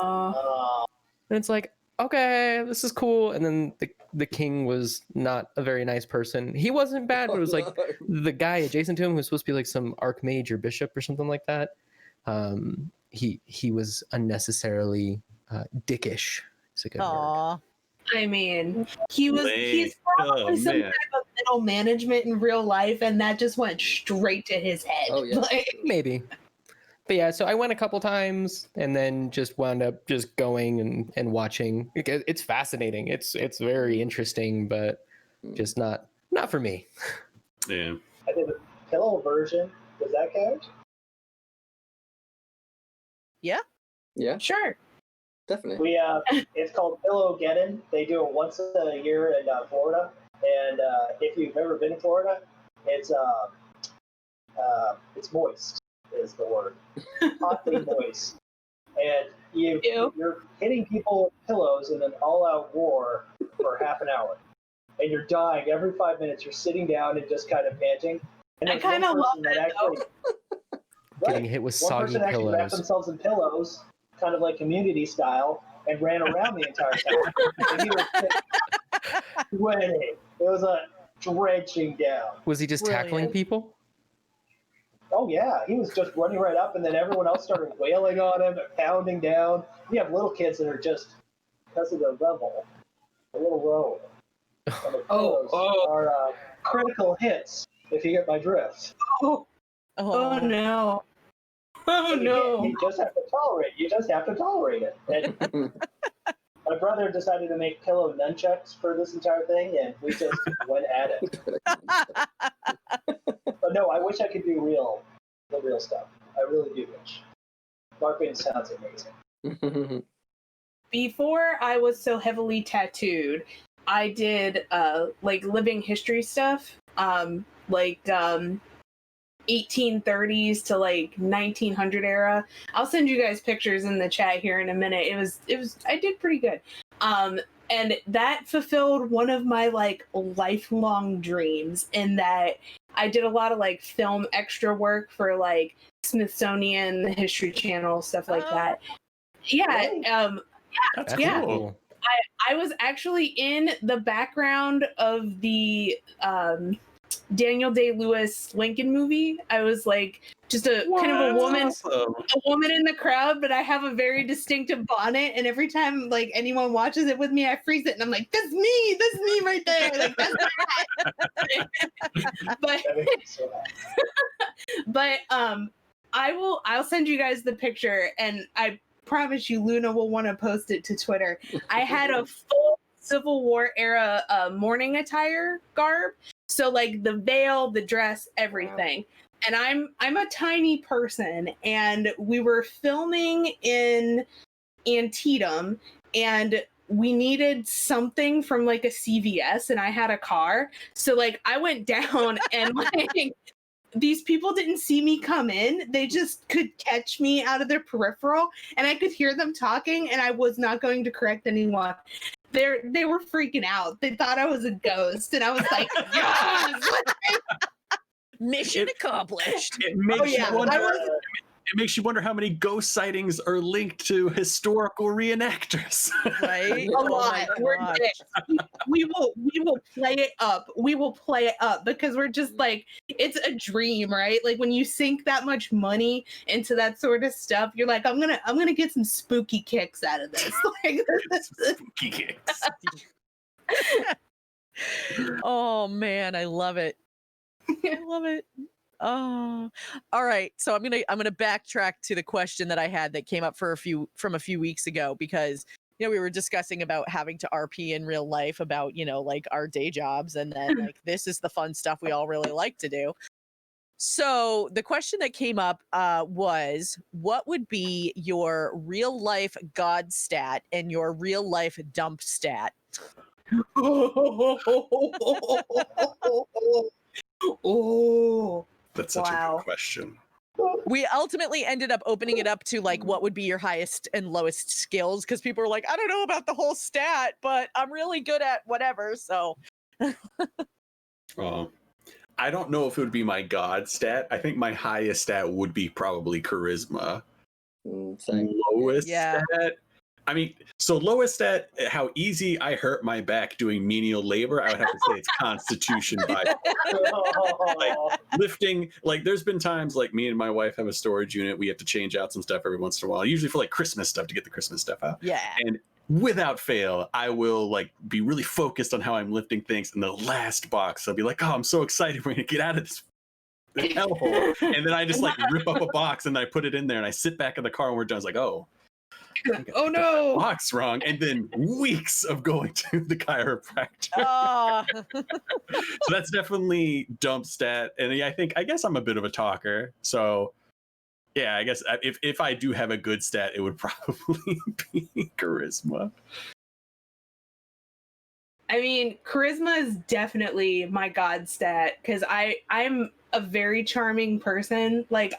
And it's like, okay, this is cool. And then the king was not a very nice person. He wasn't bad, but it was like the guy adjacent to him who was supposed to be like some archmage or bishop or something like that. He was unnecessarily dickish. Is a good word. Aw. I mean, he's Oh, probably some man. type of middle management in real life, and that just went straight to his head. Oh, yeah. Maybe. But yeah, so I went a couple times and then just wound up just going and watching. It's fascinating. It's very interesting, but just not for me. Yeah. I did a pillow version. Does that count? Yeah. Yeah, Sure. definitely. We it's called Pillow Geddon. They do it once a year in Florida, and if you've ever been to Florida, it's moist is the word, hotly moist, and you're hitting people with pillows in an all-out war for half an hour, and you're dying every 5 minutes. You're sitting down and just kind of panting. And I kind of love that actually, Getting hit with one soggy person actually wrapped pillows. themselves in pillows, kind of like Community style, and ran around the entire time. And he was sweating. It was a drenching down. Was he just tackling Brilliant. people? Oh yeah, he was just running right up, and then everyone else started wailing on him, pounding down. We have little kids that are just, because of the level, a little low. And the pillows are critical hits, if you get my drift. Oh no. Oh no. You just have to tolerate. You just have to tolerate it. And my brother decided to make pillow nunchucks for this entire thing, and we just went at it. But no, I wish I could do the real stuff. I really do wish. LARPing sounds amazing. Before I was so heavily tattooed, I did like living history stuff, like 1830s to like 1900 era. I'll send you guys pictures in the chat here in a minute. It was I did pretty good. And that fulfilled one of my like lifelong dreams, in that I did a lot of like film extra work for like Smithsonian, the History Channel, stuff like that. Yeah. That's Yeah. cool. I was actually in the background of the Daniel Day-Lewis Lincoln movie. I was like just a kind of a woman, Awesome. a woman in the crowd, but I have a very distinctive bonnet, and every time like anyone watches it with me, I freeze it, and I'm like, that's me right there. Like that's but That makes me so happy. but I'll send you guys the picture, and I promise you Luna will want to post it to Twitter. I had a full Civil War era mourning attire garb. So like the veil, the dress, everything. And I'm a tiny person, and we were filming in Antietam, and we needed something from like a CVS, and I had a car. So like I went down and like these people didn't see me come in. They just could catch me out of their peripheral, and I could hear them talking, and I was not going to correct anyone. They were freaking out. They thought I was a ghost, and I was like, yes! Mission accomplished. It makes yeah, you wonder. I was- It makes you wonder how many ghost sightings are linked to historical reenactors. Right? A Oh lot. my We're gosh. we will play it up. We will play it up because we're just like, it's a dream, right? Like when you sink that much money into that sort of stuff, you're like, I'm gonna get some spooky kicks out of this. Like, Spooky kicks. Oh man, I love it. I love it. Oh, all right. So I'm gonna backtrack to the question that I had that came up from a few weeks ago, because we were discussing about having to RP in real life, about like our day jobs, and then like this is the fun stuff we all really like to do. So the question that came up was, what would be your real life god stat and your real life dump stat? Oh, That's such a Wow. good question. We ultimately ended up opening it up to like, what would be your highest and lowest skills, because people were like, I don't know about the whole stat, but I'm really good at whatever. So I don't know if it would be my god stat. I think my highest stat would be probably charisma. Same. Lowest Yeah. stat. I mean, so lowest stat, how easy I hurt my back doing menial labor, I would have to say it's constitution by lifting. Like there's been times like me and my wife have a storage unit. We have to change out some stuff every once in a while, usually for like Christmas stuff, to get the Christmas stuff out. yeah. And without fail, I will like be really focused on how I'm lifting things. In the last box, I'll be like, "Oh, I'm so excited! We're gonna get out of this hellhole!" And then I just like rip up a box and I put it in there, and I sit back in the car and we're done. It's like, "Oh, Oh no! box wrong," and then weeks of going to the chiropractor. So that's definitely dump stat, and yeah, I guess I'm a bit of a talker, so. Yeah, I guess if I do have a good stat, it would probably be charisma. I mean, charisma is definitely my god stat because I'm a very charming person. Like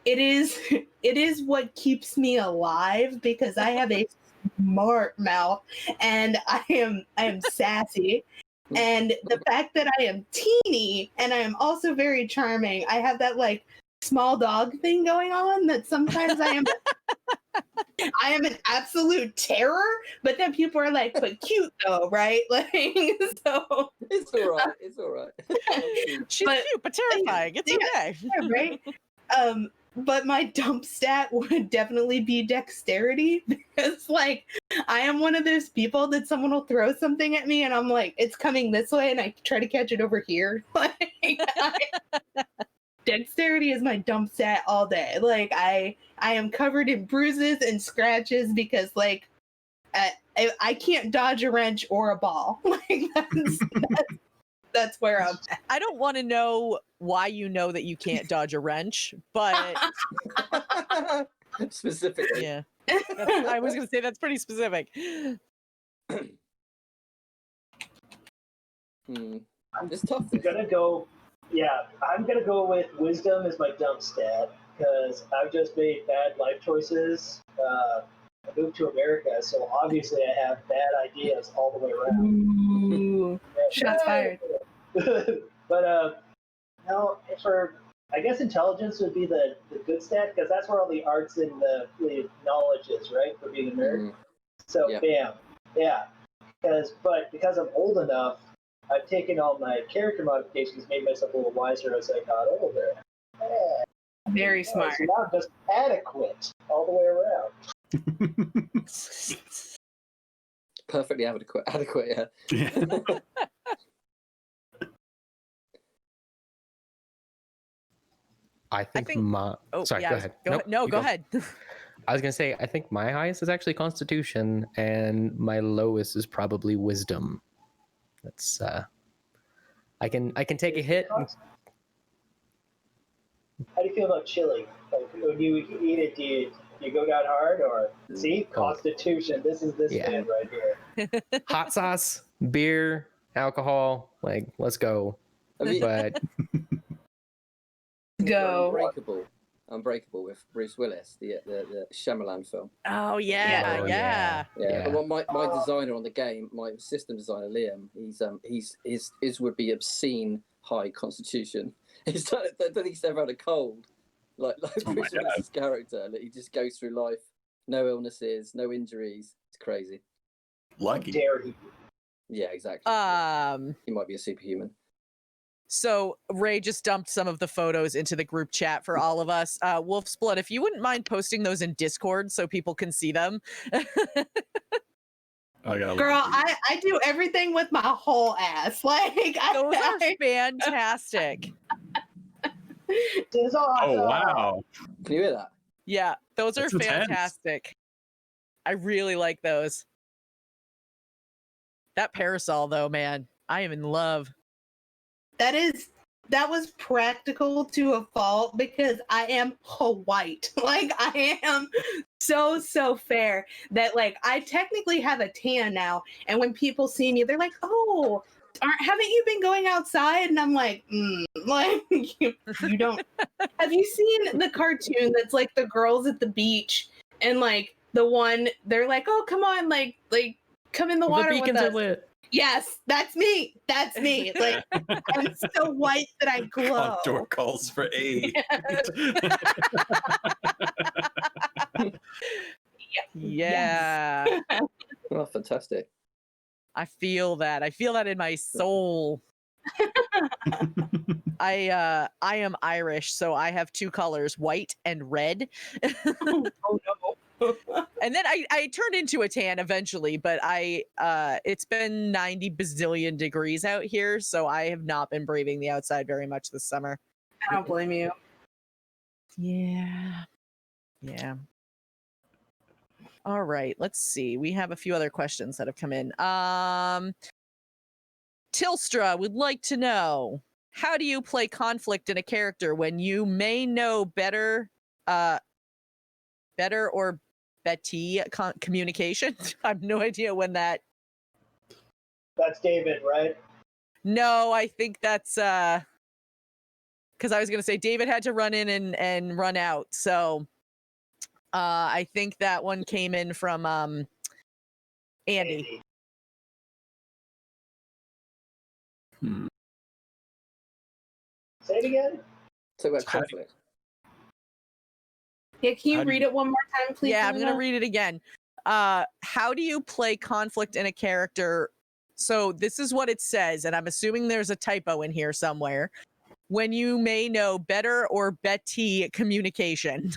it is what keeps me alive because I have a smart mouth and I am sassy. And the fact that I am teeny and I am also very charming, I have that like small dog thing going on that sometimes I am an absolute terror, but then people are like, but cute though, right? Like, so It's all right. It's all right. She's cute but terrifying. It's okay. Yeah, right? But my dump stat would definitely be dexterity because, like, I am one of those people that someone will throw something at me and I'm like, it's coming this way, and I try to catch it over here. Like, dexterity is my dump stat all day. Like, I am covered in bruises and scratches because, like, I can't dodge a wrench or a ball. Like, that's where I'm at. I don't want to know why you know that you can't dodge a wrench, but Specifically. yeah, I was going to say that's pretty specific. It's tough. I'm gonna go with wisdom as my dump stat because I've just made bad life choices. I moved to America, so obviously I have bad ideas all the way around. Ooh, shots fired. But no, I guess intelligence would be the good stat because that's where all the arts and the knowledge is, right? For being a nerd. So bam, yeah. Because I'm old enough, I've taken all my character modifications, made myself a little wiser as I got older. Very smart. So now I'm just adequate all the way around. Perfectly adequate, yeah. I think my. Sorry, yeah, go ahead. Go ahead. I was gonna say I think my highest is actually Constitution, and my lowest is probably Wisdom. That's I can take a hit. How do you feel about chili? Like when you eat it, do you go down hard or see Constitution? This is this man right here. Hot sauce, beer, alcohol, like let's go. But go. Unbreakable with Bruce Willis, the Shyamalan film. Oh yeah. Well, my designer on the game, my system designer Liam, his would be obscene high constitution. He's done it. I don't think he's ever had a cold. Like Bruce Willis's character, he just goes through life, no illnesses, no injuries. It's crazy. Lucky. Dare he? Yeah, exactly. He might be a superhuman. So Ray just dumped some of the photos into the group chat for all of us. Wolf's Blood, if you wouldn't mind posting those in Discord so people can see them. Girl, I do everything with my whole ass. Like those are fantastic. Awesome. Oh wow! Can you hear that? Yeah, those That's are intense. fantastic. I really like those. That parasol, though, man, I am in love. That was practical to a fault because I am white. Like I am so fair that like I technically have a tan now. And when people see me, they're like, "Oh, haven't you been going outside?" And I'm like, like you don't. Have you seen the cartoon that's like the girls at the beach and like the one they're like, "Oh, come on, like come in the water the beacons with us." are lit. Yes, that's me. That's me. Like I'm so white that I glow. Outdoor calls for aid. Yeah. Oh, fantastic. I feel that. I feel that in my soul. I am Irish, so I have two colors, white and red. Oh no. And then I turned into a tan eventually, but it's been 90 bazillion degrees out here, so I have not been braving the outside very much this summer. I don't blame you. Yeah. All right, let's see. We have a few other questions that have come in. Tilstra would like to know, how do you play conflict in a character when you may know better or Betty communication? I have no idea when that. That's David, right? No, I think that's because I was going to say David had to run in and run out. So I think that one came in from Andy. Say it again. So about conflict. Yeah, can you read it one more time, please? Yeah, I'm going to read it again. How do you play conflict in a character? So this is what it says, and I'm assuming there's a typo in here somewhere. When you may know better or Betty communication.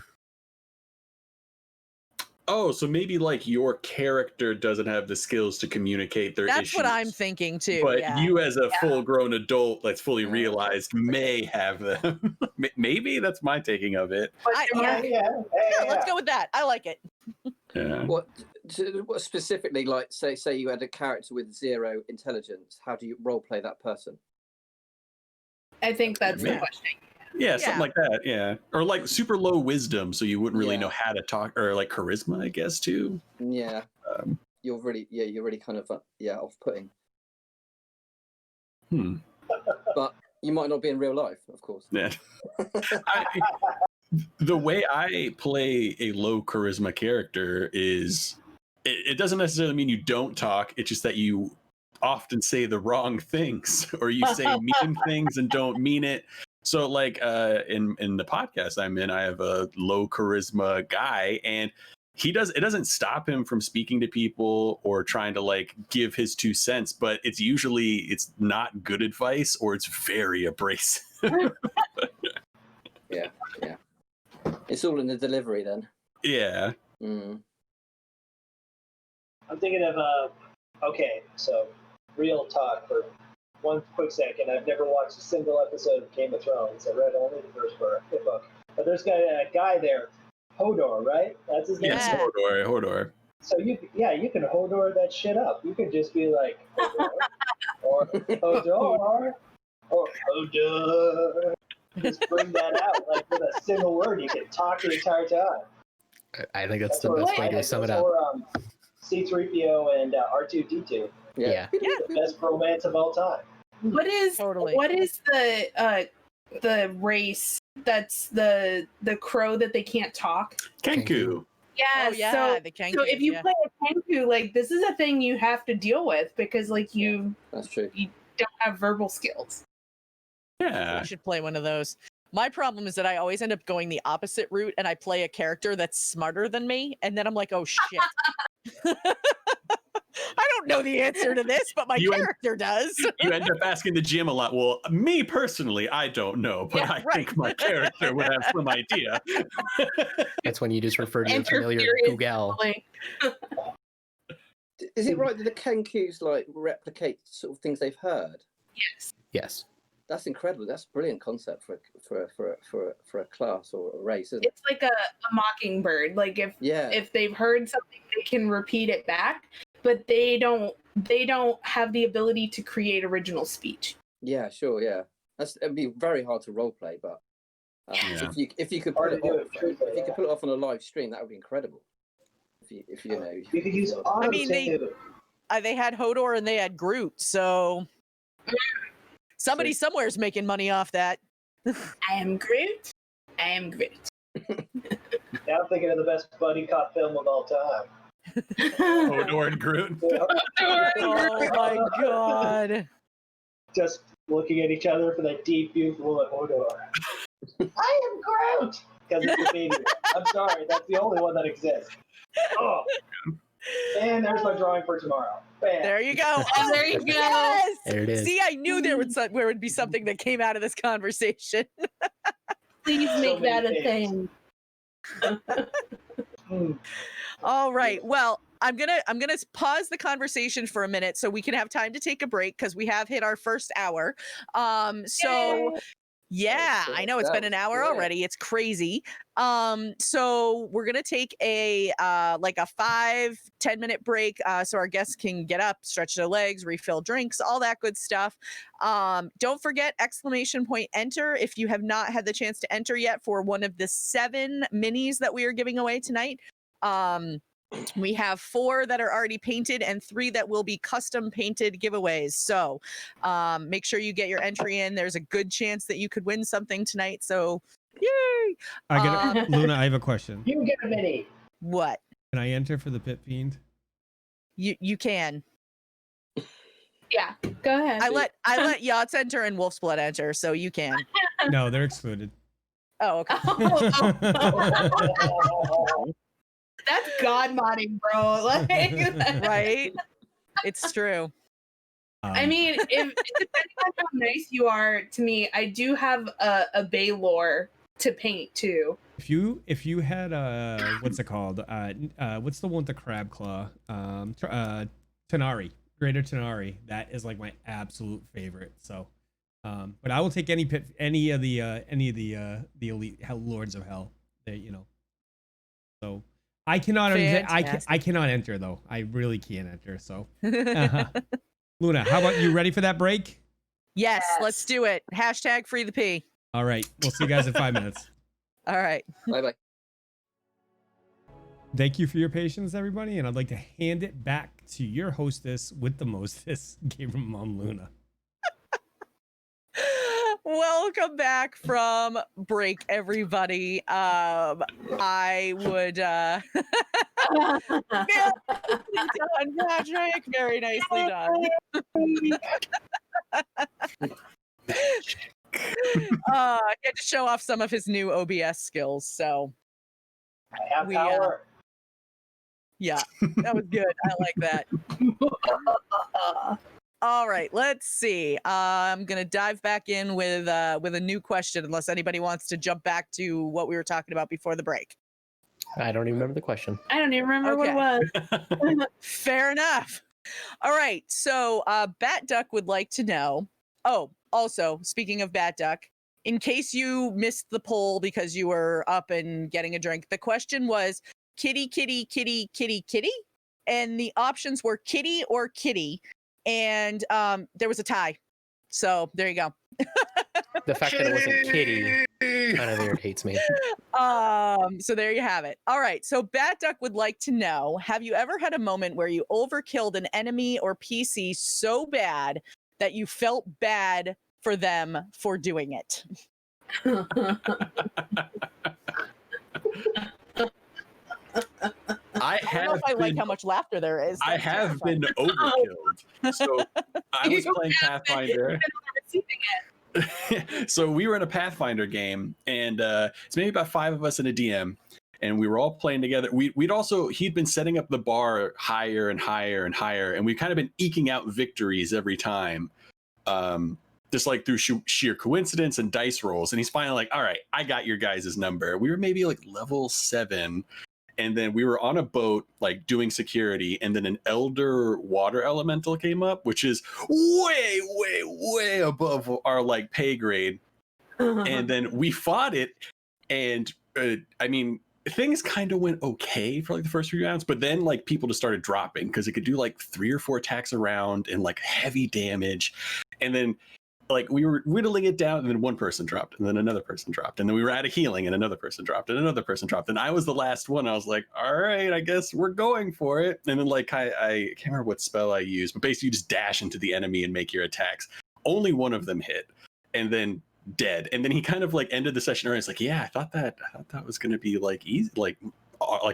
Oh, so maybe like your character doesn't have the skills to communicate their issues. That's what I'm thinking too. But yeah. you, as a full-grown adult that's fully realized, may have them. Maybe that's my taking of it. Yeah, let's go with that. I like it. Yeah. What specifically, like, say you had a character with 0 intelligence, how do you role play that person? I think that's the question. Yeah, something like that. Yeah, or like super low wisdom, so you wouldn't really know how to talk, or like charisma, I guess too. Yeah, you're really kind of off-putting. But you might not be in real life, of course. Yeah. The way I play a low charisma character is, it doesn't necessarily mean you don't talk. It's just that you often say the wrong things, or you say mean things and don't mean it. So like in the podcast I'm in, I have a low charisma guy, and it doesn't stop him from speaking to people or trying to like give his 2 cents, but it's not good advice, or it's very abrasive. Yeah. It's all in the delivery then. Yeah. Mm. I'm thinking of okay, so real talk for one quick second. I've never watched a single episode of Game of Thrones. I read only the first book. But there's a guy there, Hodor, right? That's his name? Yes, Hodor. So you can Hodor that shit up. You could just be like, Hodor, or Hodor, or Hodor. Just bring that out, like with a single word. You can talk the entire time. I think that's the best way to sum it up. Or C-3PO and R2-D2. Yeah. The best romance of all time. What is the race that's the crow that they can't talk? Kenku. Yeah, the Kenku. So if you play a Kenku, like, this is a thing you have to deal with because like that's true. You don't have verbal skills. Yeah. I should play one of those. My problem is that I always end up going the opposite route, and I play a character that's smarter than me, and then I'm like, oh shit. I don't know the answer to this, but my character does. You end up asking the GM a lot. Well, me personally, I don't know, but I think my character would have some idea. That's when you just refer to your familiar Google. Is it right that the Kenkus like replicate sort of things they've heard? Yes. That's incredible. That's a brilliant concept for a class or a race, isn't it? It's like a mockingbird. Like if they've heard something, they can repeat it back, but they don't have the ability to create original speech. Yeah, sure, yeah. It'd be very hard to role play, but if you could pull it off, pull it off on a live stream, that would be incredible. If you know, you could use. I mean, they had Hodor and they had Groot, so. Somebody somewhere is making money off that. I am Groot. Yeah, I'm thinking of the best buddy cop film of all time. Hodor and Groot. Oh my god. Just looking at each other for that deep, beautiful Hodor. I am Groot! Because it's a baby. I'm sorry, that's the only one that exists. Oh. And there's my drawing for tomorrow. Bam. There you go. Oh, there you go. Yes! There it is. See, I knew there would be something that came out of this conversation. Please make that a thing. All right. Well, I'm gonna pause the conversation for a minute so we can have time to take a break because we have hit our first hour. So Yay. yeah, I know it's been an hour already. It's crazy. So we're gonna take a like a 5-10 minute break so our guests can get up, stretch their legs, refill drinks, all that good stuff. Don't forget !enter if you have not had the chance to enter yet for one of the 7 minis that we are giving away tonight. We have 4 that are already painted and 3 that will be custom painted giveaways. So make sure you get your entry in. There's a good chance that you could win something tonight. So yay! Luna, I have a question. You get a mini. What? Can I enter for the Pit Fiend? You can. Yeah, go ahead. I let Yachts enter and Wolf's Blood enter, so you can. No, they're excluded. Oh, okay. That's God modding, bro. Like, Right? It's true. I mean, if depending on how nice you are to me, I do have a Baylor to paint too. If you had what's it called? What's the one with the crab claw? Tanari, Greater Tanari. That is like my absolute favorite. So, but I will take any of the elite Lords of Hell. So I cannot I cannot enter though. I really can't enter. So, Luna, how about you? Ready for that break? Yes, let's do it. # free the P. All right, we'll see you guys in 5 minutes. All right. Bye-bye. Thank you for your patience, everybody, and I'd like to hand it back to your hostess with the mostest, Gamer Mom Luna. Welcome back from break, everybody. I would done, Patrick. Very nicely done. He had to show off some of his new OBS skills, so I have power. yeah, that was good. I like that. All right, let's see. I'm gonna dive back in with a new question, unless anybody wants to jump back to what we were talking about before the break. I don't even remember the question. I don't even remember what it was. Fair enough. All right, so Bat Duck would like to know. Oh, also, speaking of Bat Duck, in case you missed the poll because you were up and getting a drink, the question was kitty, kitty, kitty, kitty, kitty, and the options were kitty or kitty. And there was a tie. So there you go. The fact that it wasn't Kitty kind of irritates me. So there you have it. All right. So Bat Duck would like to know, have you ever had a moment where you overkilled an enemy or PC so bad that you felt bad for them for doing it? I don't know if I like how much laughter there is. I have been overkilled. So I was playing Pathfinder. So we were in a Pathfinder game, and it's maybe about 5 of us in a DM, and we were all playing together. He'd been setting up the bar higher and higher and higher, and we've kind of been eking out victories every time. Just like through sheer coincidence and dice rolls. And he's finally like, all right, I got your guys' number. We were maybe like level 7. And then we were on a boat, like doing security. And then an elder water elemental came up, which is way, way, way above our like pay grade. And then we fought it. And I mean, things kind of went okay for like the first few rounds. But then like people just started dropping because it could do like 3 or 4 attacks a round and like heavy damage. And then like we were whittling it down, and then one person dropped, and then another person dropped, and then we were out of healing, and another person dropped, and another person dropped, and I was the last one. I was like, all right, I guess we're going for it. And then like I can't remember what spell I used, but basically you just dash into the enemy and make your attacks. Only one of them hit, and then dead. And then he kind of like ended the session early. It's like, yeah, I thought that was gonna be like easy, like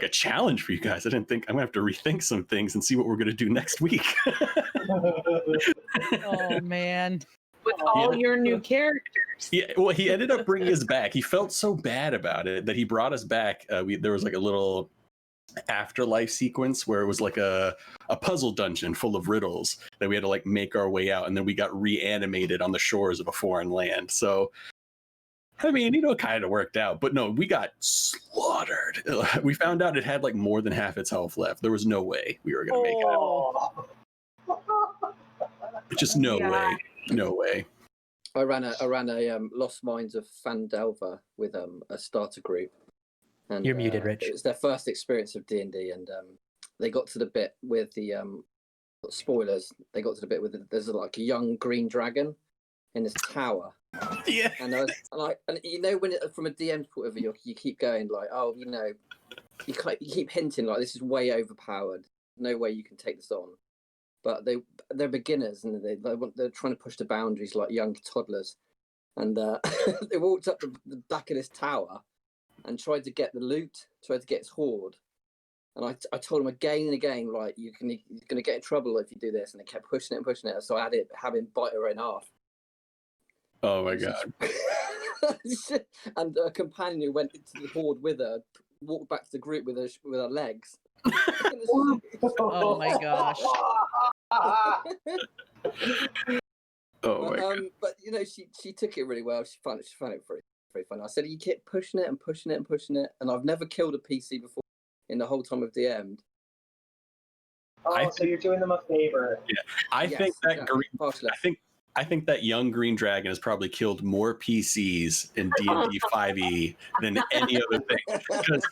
a challenge for you guys. I didn't think I'm gonna have to rethink some things and see what we're gonna do next week. Oh man. With all your new characters. Yeah, well, he ended up bringing us back. He felt so bad about it that he brought us back. There was like a little afterlife sequence where it was like a puzzle dungeon full of riddles that we had to like make our way out, and then we got reanimated on the shores of a foreign land. So I mean, it kind of worked out, but no, we got slaughtered. We found out it had like more than half its health left. There was no way we were gonna make it. Oh. Just no way, no way. I ran a Lost Minds of Fandelver with a starter group. And, You're muted, Rich. It was their first experience of D&D, and they got to the bit with the spoilers. They got to the bit with there's like a young green dragon in this tower. Yeah. And you know, when from a DM's point of view, you keep going like, oh, you know, you keep hinting like this is way overpowered. No way you can take this on. But they're beginners, and they're trying to push the boundaries like young toddlers. And they walked up the back of this tower and tried to get the loot, tried to get its hoard. And I told them again and again, like, you're going to get in trouble if you do this. And they kept pushing it and pushing it. So I had it having bite her in half. Oh my god. And a companion who went into the horde with her walked back to the group with her legs. Oh my gosh. Oh my god. But you know, she took it really well. She found it very fun. I said, you keep pushing it and pushing it and pushing it, and I've never killed a PC before in the whole time I've DM'd. Oh, so you're doing them a favor. Yeah, I think that partially. I think that young green dragon has probably killed more PCs in D&D 5e than any other thing. Because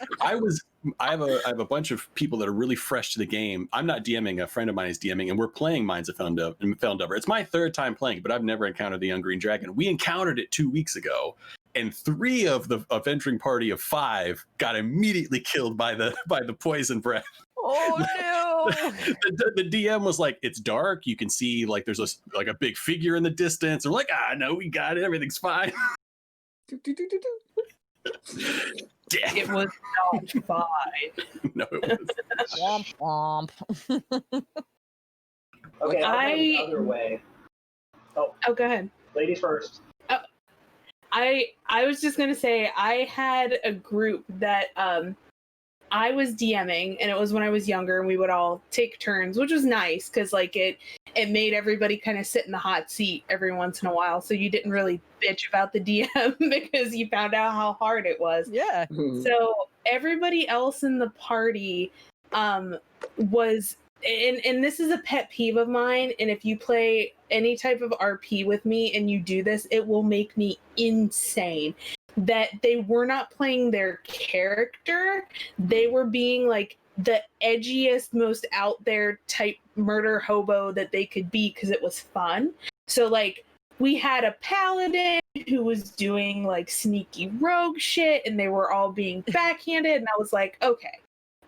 I have a bunch of people that are really fresh to the game. I'm not DMing, a friend of mine is DMing, and we're playing Minds of Feldover. It's my third time playing it, but I've never encountered the young green dragon. We encountered it 2 weeks ago, and 3 of the entering party of 5 got immediately killed by the poison breath. Oh no! the DM was like, it's dark. You can see like there's a big figure in the distance. We're like, no, we got it. Everything's fine. It was not fine. No, it was. Womp womp. Okay, I'll go the other way. Oh, go ahead. Ladies first. I was just gonna say I had a group that I was DMing, and it was when I was younger, and we would all take turns, which was nice because like it made everybody kind of sit in the hot seat every once in a while, so you didn't really bitch about the DM because you found out how hard it was. Yeah. So everybody else in the party was, and this is a pet peeve of mine, and if you play any type of RP with me and you do this, it will make me insane. That they were not playing their character, they were being like the edgiest, most out there type murder hobo that they could be because it was fun. So like we had a paladin who was doing like sneaky rogue shit, and they were all being backhanded, and I was like, okay,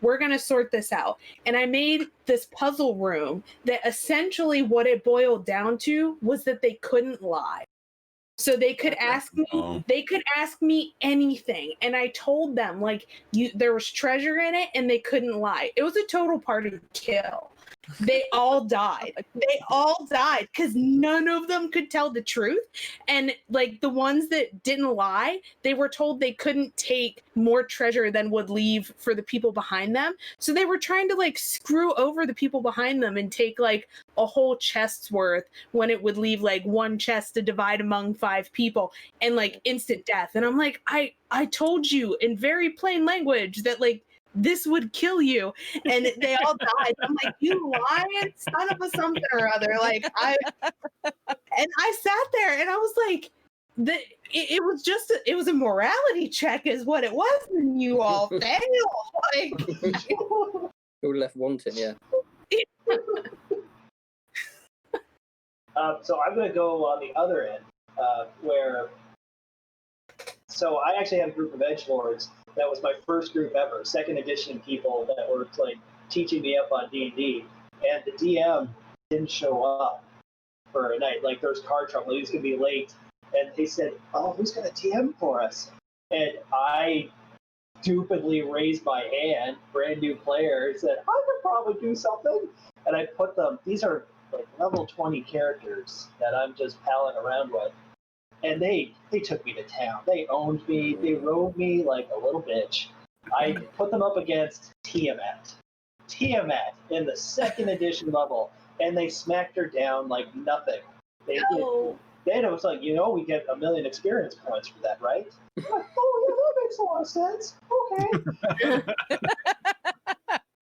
we're gonna sort this out. And I made this puzzle room that essentially what it boiled down to was that they couldn't lie. So they could ask me anything, and I told them like there was treasure in it, and they couldn't lie. It was a total party kill. They all died. They all died because none of them could tell the truth. And like the ones that didn't lie, they were told they couldn't take more treasure than would leave for the people behind them. So they were trying to like screw over the people behind them and take like a whole chest's worth when it would leave like one chest to divide among 5 people, and like instant death. And I'm like, I told you in very plain language that like this would kill you, and they all died. I'm like, you lying son of a something or other. Like I sat there and I was like, it was a morality check is what it was, and you all failed. Like who left wanting, yeah. So I'm going to go on the other end, so I actually had a group of edgelords. That was my first group ever, 2nd edition people that were like teaching me up on D&D, and the DM didn't show up for a night. Like there was car trouble, he was going to be late, and they said, "Oh, who's going to DM for us?" And I stupidly raised my hand, brand new player, and said, "I could probably do something." And I put them. These are like level 20 characters that I'm just palling around with. And they took me to town. They owned me. They rode me like a little bitch. I put them up against Tiamat in the 2nd edition level, and they smacked her down like nothing. They Then it was like, we get 1 million experience points for that, right? I'm like, oh, yeah, that makes a lot of sense. Okay.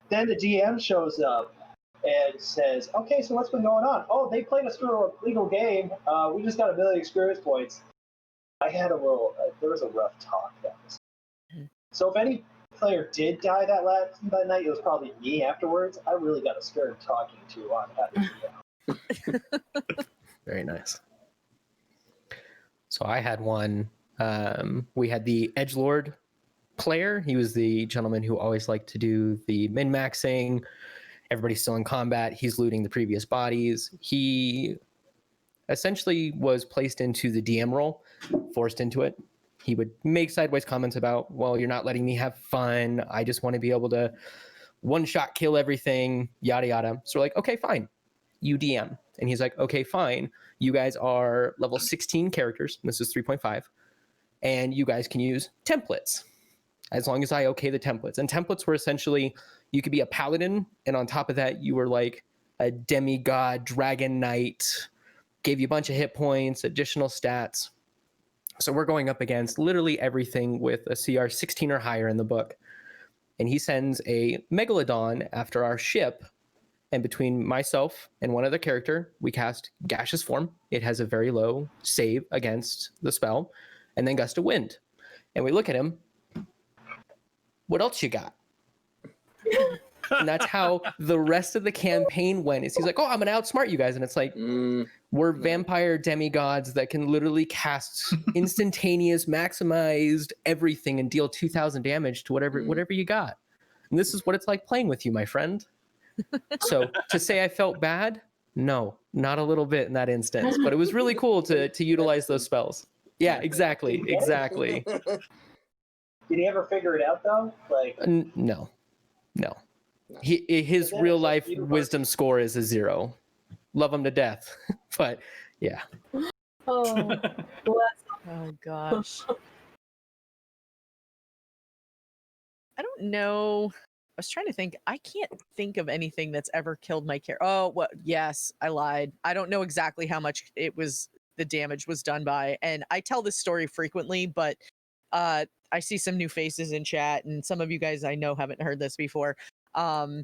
Then the DM shows up and says, okay, so what's been going on? Oh, they played us through a legal game. We just got 1 million experience points. I had there was a rough talk that was. So if any player did die that night, it was probably me afterwards. I really got a spirit talking to on how to do that. Very nice. So I had one. We had the edgelord player. He was the gentleman who always liked to do the min-maxing. Everybody's still in combat. He's looting the previous bodies. He essentially was placed into the DM role, forced into it. He would make sideways comments about, well, you're not letting me have fun. I just want to be able to one-shot kill everything, yada, yada. So we're like, okay, fine. You DM. And he's like, okay, fine. You guys are level 16 characters. This is 3.5. And you guys can use templates as long as I okay the templates. And templates were essentially, you could be a paladin. And on top of that, you were like a demigod, dragon knight, gave you a bunch of hit points, additional stats. So we're going up against literally everything with a CR 16 or higher in the book. And he sends a megalodon after our ship. And between myself and one other character, we cast Gaseous Form. It has a very low save against the spell. And then Gust of Wind. And we look at him. What else you got? And that's how the rest of the campaign went. Is he's like, oh, I'm going to outsmart you guys. And it's like, we're vampire demigods that can literally cast instantaneous, maximized everything and deal 2,000 damage to whatever you got. And this is what it's like playing with you, my friend. So to say I felt bad, no, not a little bit in that instance, but it was really cool to utilize those spells. Yeah, exactly. Did he ever figure it out though? Like no. His real life wisdom score is a 0. Love him to death, but yeah. Oh, Oh gosh. I don't know. I was trying to think. I can't think of anything that's ever killed my character. Oh, what? Yes, I lied. I don't know exactly how much the damage was done by. And I tell this story frequently, but I see some new faces in chat, and some of you guys I know haven't heard this before. I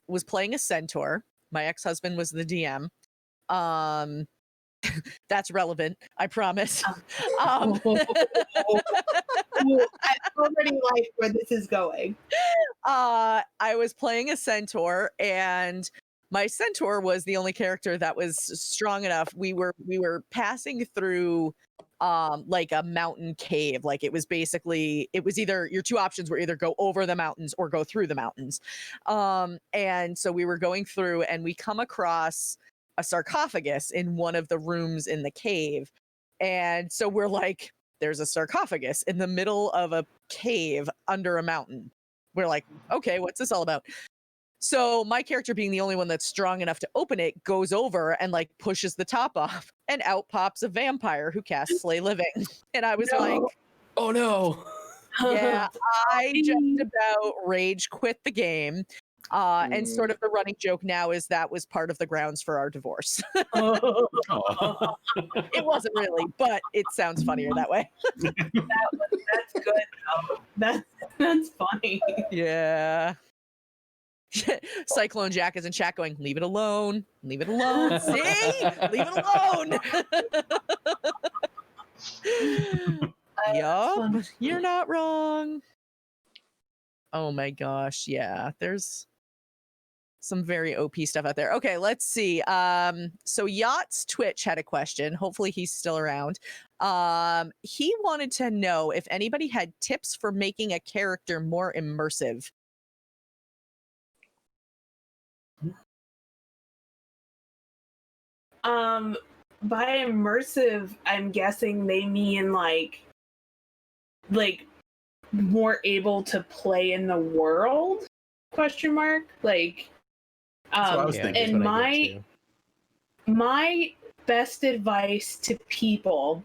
was playing a centaur. My ex-husband was the DM. That's relevant, I promise. I already like where this is going. I was playing a centaur, and my centaur was the only character that was strong enough. We were passing through like a mountain cave. Like it was either your two options were either go over the mountains or go through the mountains. And so we were going through, and we come across a sarcophagus in one of the rooms in the cave. And so we're like, there's a sarcophagus in the middle of a cave under a mountain. We're like, okay, what's this all about? So my character, being the only one that's strong enough to open it, goes over and like pushes the top off, and out pops a vampire who casts Slay Living. And I was like, oh no. Yeah, I just about rage quit the game. And sort of the running joke now is that was part of the grounds for our divorce. It wasn't really, but it sounds funnier that way. That's good though. That's funny. Yeah. Cyclone Jack is in chat going, leave it alone. Leave it alone. See? Leave it alone. Yup. You're not wrong. Oh my gosh. Yeah. There's some very OP stuff out there. Okay, let's see. So Yacht's Twitch had a question. Hopefully he's still around. He wanted to know if anybody had tips for making a character more immersive. By immersive, I'm guessing they mean like more able to play in the world? Question mark. Like, and my best advice to people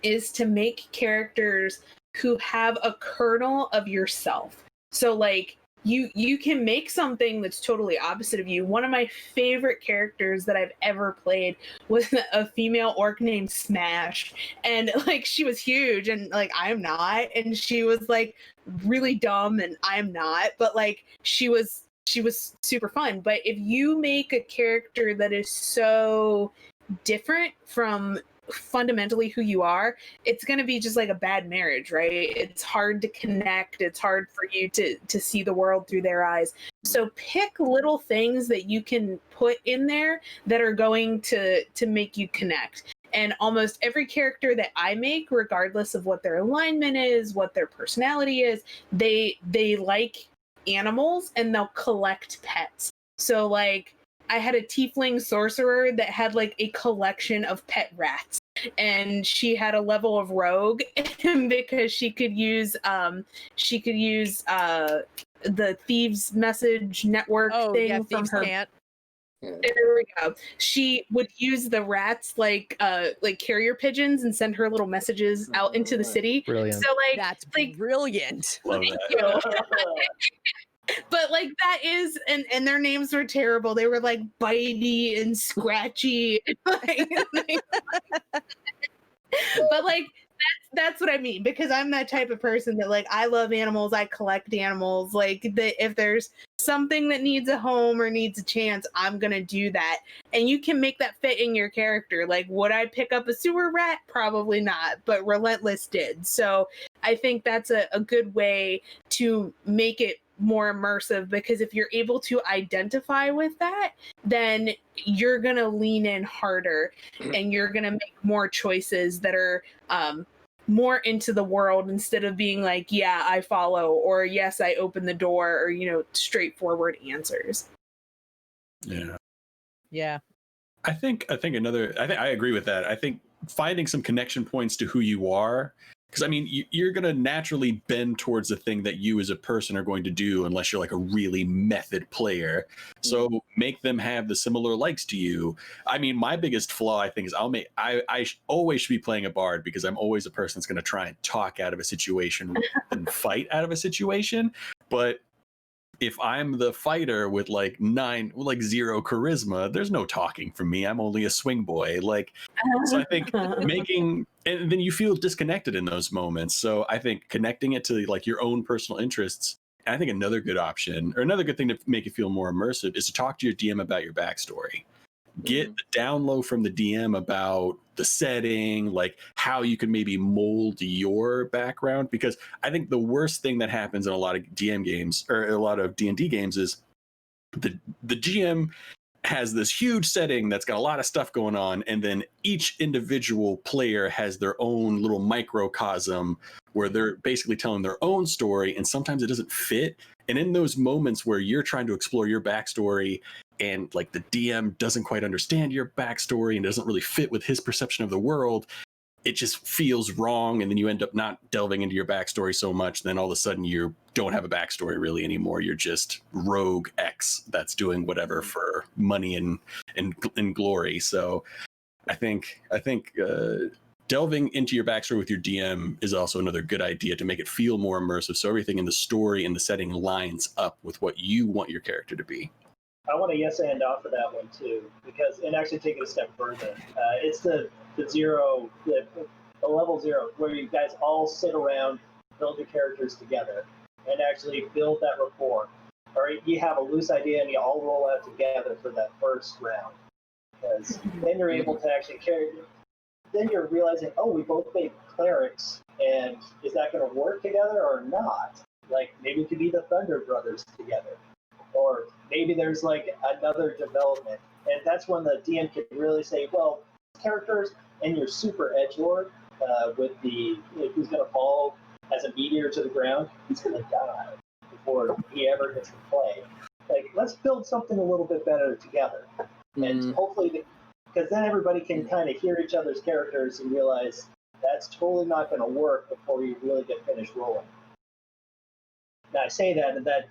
is to make characters who have a kernel of yourself. So like you can make something that's totally opposite of you. One of my favorite characters that I've ever played was a female orc named Smash, and like she was huge and like I'm not, and she was like really dumb and I'm not, but like she was super fun. But if you make a character that is so different from fundamentally who you are, it's going to be just like a bad marriage, right? It's hard to connect. It's hard for you to see the world through their eyes. So pick little things that you can put in there that are going to make you connect. And almost every character that I make, regardless of what their alignment is, what their personality is, they like animals and they'll collect pets. So like I had a tiefling sorcerer that had like a collection of pet rats, and she had a level of rogue because she could use the thieves message network thing from her. Can't. There we go. She would use the rats like carrier pigeons and send her little messages out into the city. Brilliant. So like That's like brilliant. Love thank that. you. But like that is, and their names were terrible. They were like bitey and scratchy. But like that's what I mean, because I'm that type of person that like I love animals. I collect animals. Like if there's something that needs a home or needs a chance, I'm gonna do that. And you can make that fit in your character. Like, would I pick up a sewer rat? Probably not, but Relentless did. So I think that's a good way to make it more immersive, because if you're able to identify with that, then you're gonna lean in harder and you're gonna make more choices that are more into the world, instead of being like, yeah, I follow, or yes, I open the door, or straightforward answers. Yeah. I think I agree with that. I think finding some connection points to who you are, because I mean, you're going to naturally bend towards the thing that you as a person are going to do, unless you're like a really method player. So make them have the similar likes to you. I mean, my biggest flaw, I think, is I always should be playing a bard, because I'm always a person that's going to try and talk out of a situation and fight out of a situation. But if I'm the fighter with like 0 charisma, there's no talking from me. I'm only a swing boy. Like, so I think and then you feel disconnected in those moments. So I think connecting it to like your own personal interests. And I think another good option, or another good thing to make it feel more immersive, is to talk to your DM about your backstory. Get the down low from the DM about the setting, like how you can maybe mold your background. Because I think the worst thing that happens in a lot of DM games, or a lot of D&D games, is the GM has this huge setting that's got a lot of stuff going on, and then each individual player has their own little microcosm where they're basically telling their own story, and sometimes it doesn't fit. And in those moments where you're trying to explore your backstory, and like the DM doesn't quite understand your backstory and doesn't really fit with his perception of the world, it just feels wrong. And then you end up not delving into your backstory so much. Then all of a sudden you don't have a backstory really anymore. You're just rogue X that's doing whatever for money and glory. So I think delving into your backstory with your DM is also another good idea to make it feel more immersive. So everything in the story and the setting lines up with what you want your character to be. I want to yes and off of that one too, because, and actually take it a step further, it's the level 0, where you guys all sit around, build your characters together, and actually build that rapport. Or you have a loose idea and you all roll out together for that first round, because then you're able to actually carry. Then you're realizing, oh, we both made clerics, and is that going to work together or not? Like, maybe we could be the Thunder Brothers together. Or maybe there's like another development. And that's when the DM can really say, well, characters and your super edgelord with who's going to fall as a meteor to the ground, he's going to die before he ever gets to play. Like, let's build something a little bit better together. And hopefully, because then everybody can kind of hear each other's characters and realize that's totally not going to work before you really get finished rolling. Now, I say that, and that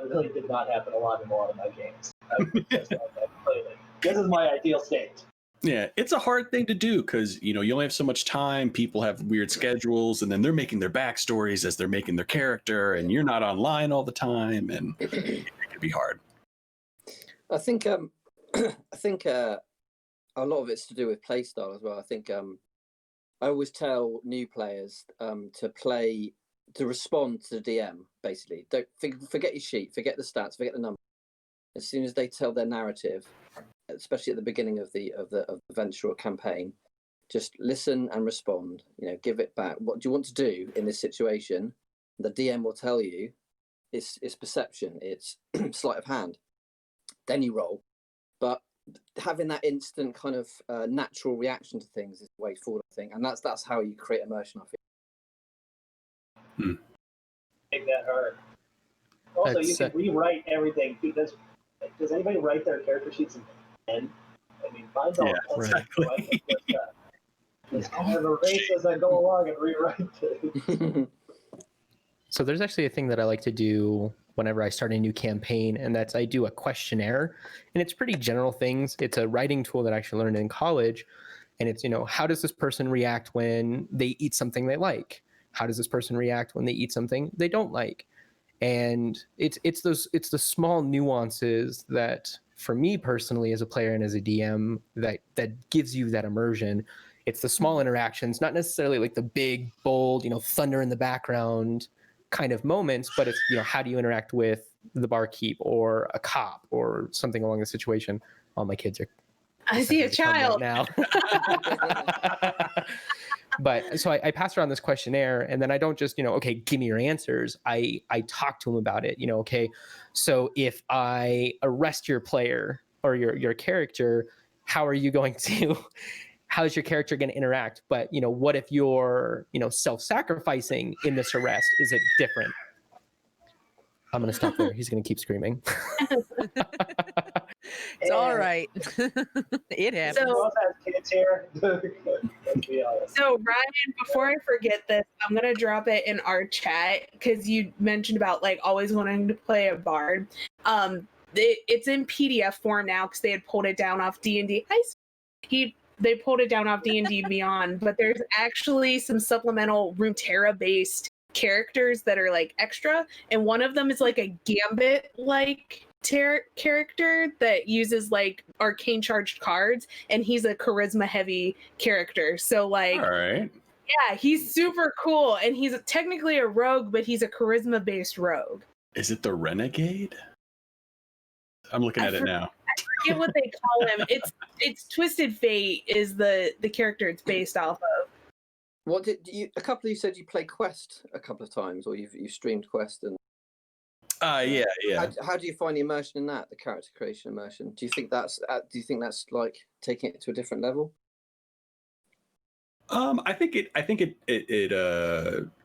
really did not happen a lot in a lot of my games. This is my ideal state. Yeah, it's a hard thing to do because you only have so much time. People have weird schedules, and then they're making their backstories as they're making their character, and you're not online all the time, and it can be hard. I think a lot of it's to do with play style as well. I think I always tell new players to respond to the DM. Basically, don't forget your sheet, forget the stats, forget the numbers. As soon as they tell their narrative, especially at the beginning of the venture or campaign, just listen and respond. Give it back. What do you want to do in this situation? The DM will tell you. It's perception. It's sleight of hand. Then you roll. But having that instant kind of natural reaction to things is the way forward, I think, and that's how you create immersion. I think. Make that hard. Also, you can rewrite everything because does anybody write their character sheets in pen? I mean, mine's all exactly. Just kind of erase as I go along and rewrite it. So there's actually a thing that I like to do whenever I start a new campaign, and that's I do a questionnaire, and it's pretty general things. It's a writing tool that I actually learned in college, and it's, how does this person react when they eat something they like? How does this person react when they eat something they don't like? And it's the small nuances that, for me personally as a player and as a DM, that gives you that immersion. It's the small interactions, not necessarily like the big, bold, thunder in the background kind of moments, but it's, how do you interact with the barkeep or a cop or something along the situation. All my kids are. I see a child right now. But so I pass around this questionnaire, and then I don't just, okay, give me your answers. I talk to them about it. Okay, so if I arrest your player or your character, how is your character going to interact? But, what if you're, self-sacrificing in this arrest? Is it different? I'm going to stop there. He's going to keep screaming. It's all right. It happens. So, kids here. So Ryan, before I forget this, I'm going to drop it in our chat because you mentioned about always wanting to play a bard. It's in PDF form now because they had pulled it down off D&D. They pulled it down off D&D Beyond, but there's actually some supplemental Runeterra based characters that are extra, and one of them is a Gambit character that uses arcane charged cards, and he's a charisma heavy character. So all right. Yeah, he's super cool, and he's technically a rogue, but he's a charisma based rogue. Is it the Renegade? I'm looking at it now. I forget what they call him. It's Twisted Fate is the character it's based off of. What did you? A couple of you said you played Quest a couple of times, or you've streamed Quest, and yeah. How do you find the immersion in that? The character creation immersion. Do you think that's taking it to a different level? I think it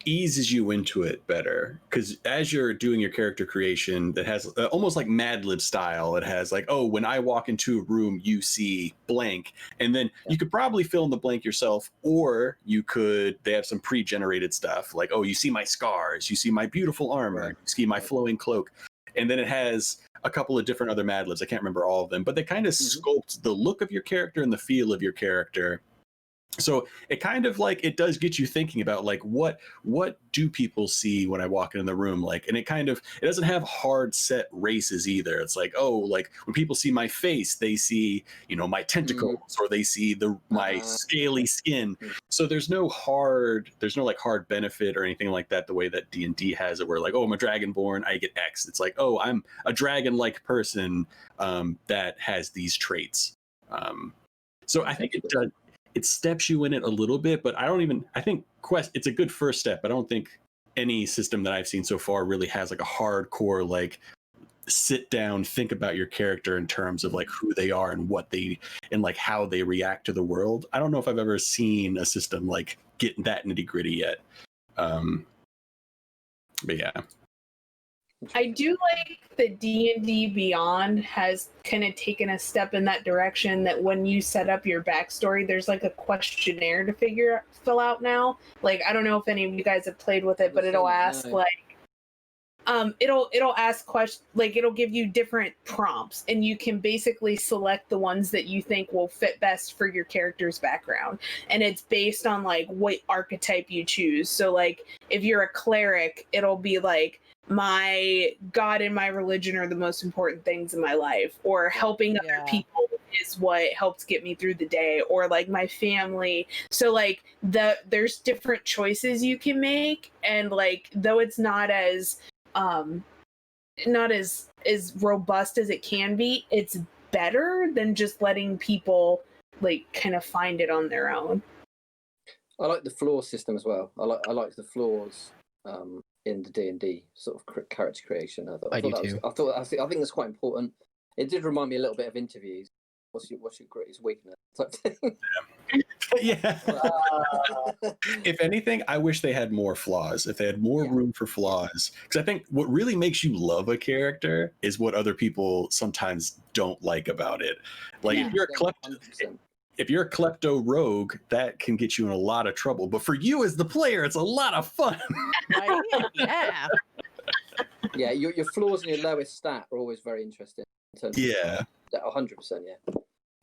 eases you into it better, because as you're doing your character creation, that has almost like Mad Lib style. It has when I walk into a room, you see blank, and then you could probably fill in the blank yourself, or they have some pre-generated stuff you see my scars, you see my beautiful armor, you see my flowing cloak, and then it has a couple of different other Mad Libs. I can't remember all of them, but they kind of sculpt the look of your character and the feel of your character. So it kind of it does get you thinking about what do people see when I walk in the room, and it doesn't have hard set races either. It's when people see my face, they see my tentacles, or they see my scaly skin. So there's no hard benefit or anything like that, the way that D&D has it, where I'm a dragonborn, I get X. It's I'm a dragon-like person that has these traits. So I think it does. It steps you in it a little bit, but I think Quest, it's a good first step. But I don't think any system that I've seen so far really has a hardcore, sit down, think about your character in terms of who they are and what they, and how they react to the world. I don't know if I've ever seen a system get that nitty gritty yet. But yeah. I do like that D&D Beyond has kind of taken a step in that direction, that when you set up your backstory, there's a questionnaire to fill out now. I don't know if any of you guys have played with it, but it'll ask it'll ask questions, like it'll give you different prompts, and you can basically select the ones that you think will fit best for your character's background, and it's based on like what archetype you choose. So like if you're a cleric, it'll be like, my God and my religion are the most important things in my life, or helping other people is what helps get me through the day, or like my family. So like there's different choices you can make, and like though it's not as robust as it can be, it's better than just letting people like kind of find it on their own. I like the floor system as well. I like the floors in the D&D sort of character creation. I think that's quite important. It did remind me a little bit of interviews. What's your greatest weakness type thing? Yeah. If anything, I wish they had more flaws. If they had more room for flaws, because I think what really makes you love a character is what other people sometimes don't like about it. Like if you're a klepto rogue, that can get you in a lot of trouble. But for you as the player, it's a lot of fun. Right? Yeah. Yeah, your flaws and your lowest stat are always very interesting. In terms of 100%, yeah,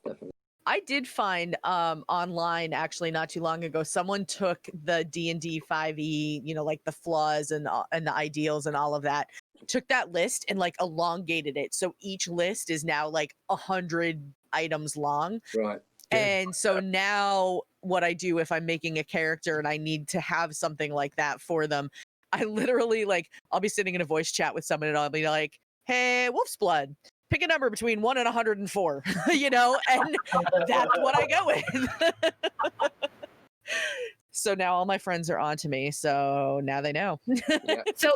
definitely. I did find online actually not too long ago, someone took the D&D 5e, you know, like the flaws and the ideals and all of that, took that list and like elongated it. So each list is now like 100 items long. Right. And so now what I do if I'm making a character and I need to have something like that for them, I literally like, I'll be sitting in a voice chat with someone and I'll be like, hey, Wolf's Blood, pick a number between 1 and 104, you know, and that's what I go with. So now all my friends are on to me. So now they know. Yeah. So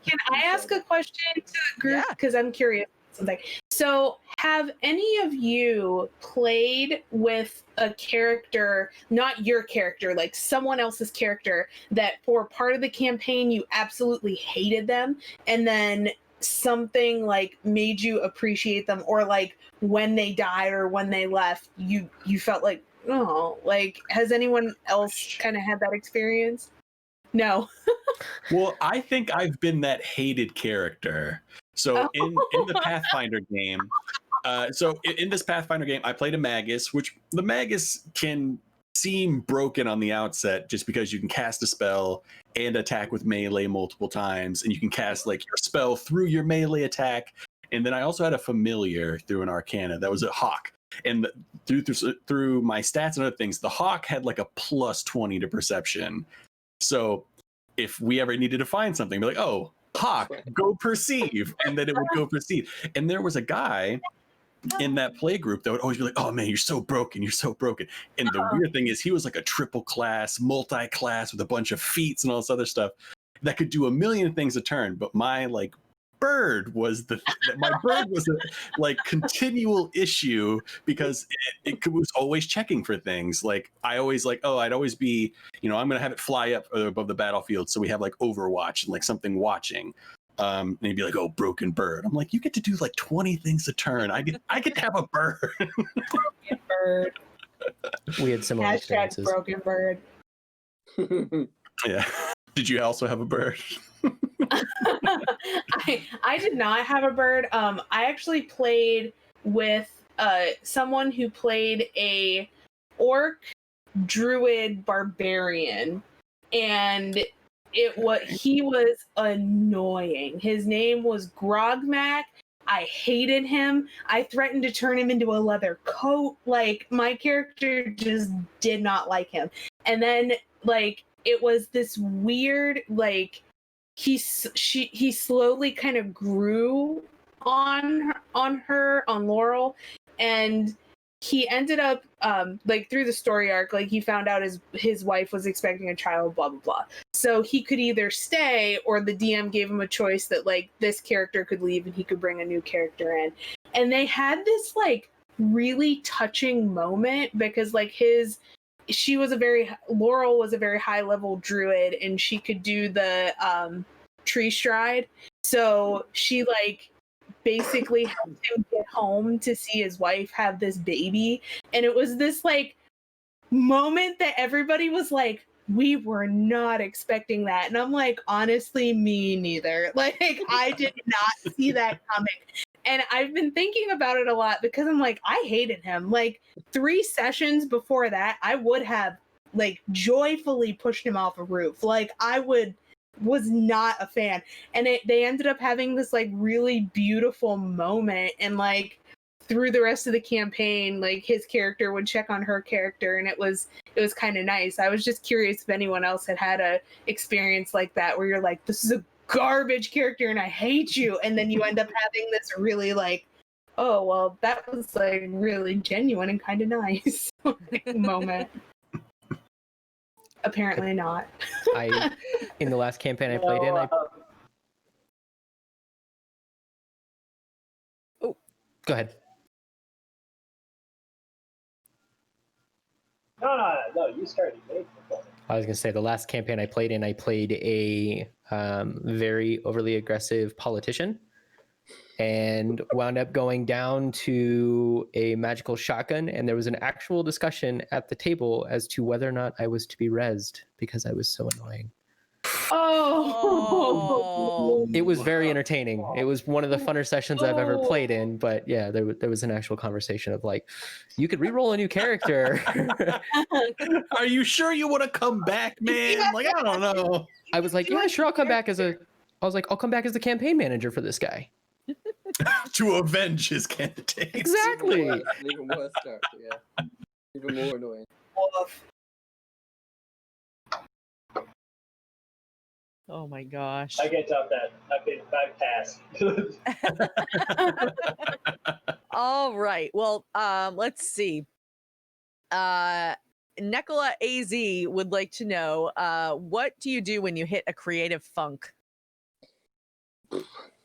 can I ask a question to the group? Because I'm curious. Something. So have any of you played with a character, not your character, like someone else's character, that for part of the campaign you absolutely hated them, and then something like made you appreciate them, or like when they died or when they left, you felt like, oh, like has anyone else kind of had that experience? No. Well, I think I've been that hated character. So in the Pathfinder game, in this Pathfinder game, I played a Magus, which the Magus can seem broken on the outset just because you can cast a spell and attack with melee multiple times, and you can cast like your spell through your melee attack. And then I also had a familiar through an Arcana that was a hawk. And through my stats and other things, the hawk had like a plus 20 to perception. So if we ever needed to find something, be like, oh, hawk, go perceive, and then it would go perceive. And there was a guy in that play group that would always be like, oh man, you're so broken. And the weird thing is he was like a triple class, multi-class with a bunch of feats and all this other stuff that could do a million things a turn. But my like bird was a like continual issue because it was always checking for things. Like I always like, I'd always be, you know, I'm going to have it fly up above the battlefield. So we have like Overwatch and like something watching. And he'd be like, oh, broken bird. I'm like, you get to do like 20 things a turn. I get to have a bird. Broken bird. We had similar experiences. Broken bird. Yeah. Did you also have a bird? I did not have a bird. I actually played with someone who played a orc druid barbarian, and he was annoying. His name was Grogmak. I hated him. I threatened to turn him into a leather coat. Like my character just did not like him. And then like it was this weird like he slowly kind of grew on Laurel, and he ended up like through the story arc, like he found out his wife was expecting a child, blah blah blah. So he could either stay, or the DM gave him a choice that like this character could leave and he could bring a new character in. And they had this like really touching moment because like Laurel was a very high level druid, and she could do the tree stride. So she like basically helped him get home to see his wife have this baby. And it was this like moment that everybody was like, we were not expecting that. And I'm like, honestly, me neither. Like, I did not see that coming. And I've been thinking about it a lot because I'm like, I hated him. Like 3 sessions before that, I would have like joyfully pushed him off a roof. Like was not a fan. And they ended up having this like really beautiful moment, and like through the rest of the campaign, like his character would check on her character, and it was kind of nice. I was just curious if anyone else had a experience like that where you're like, this is a garbage character and I hate you, and then you end up having this really like, oh well, that was like really genuine and kind of nice moment. Apparently not. In the last campaign I played in, go ahead. No, you started. I was going to say the last campaign I played in, I played a very overly aggressive politician and wound up going down to a magical shotgun, and there was an actual discussion at the table as to whether or not I was to be rezzed because I was so annoying. Oh, it was very entertaining. It was one of the funner sessions I've ever played in, but yeah, there was an actual conversation of like, you could re-roll a new character. Are you sure you want to come back, man? Like, I don't know. I was like, yeah, sure, I'll come back as the campaign manager for this guy. To avenge his candidates. Exactly. Even worse character, yeah. Even more annoying. Oh my gosh. I can top that. I passed. All right. Well, let's see. Nicola AZ would like to know, what do you do when you hit a creative funk?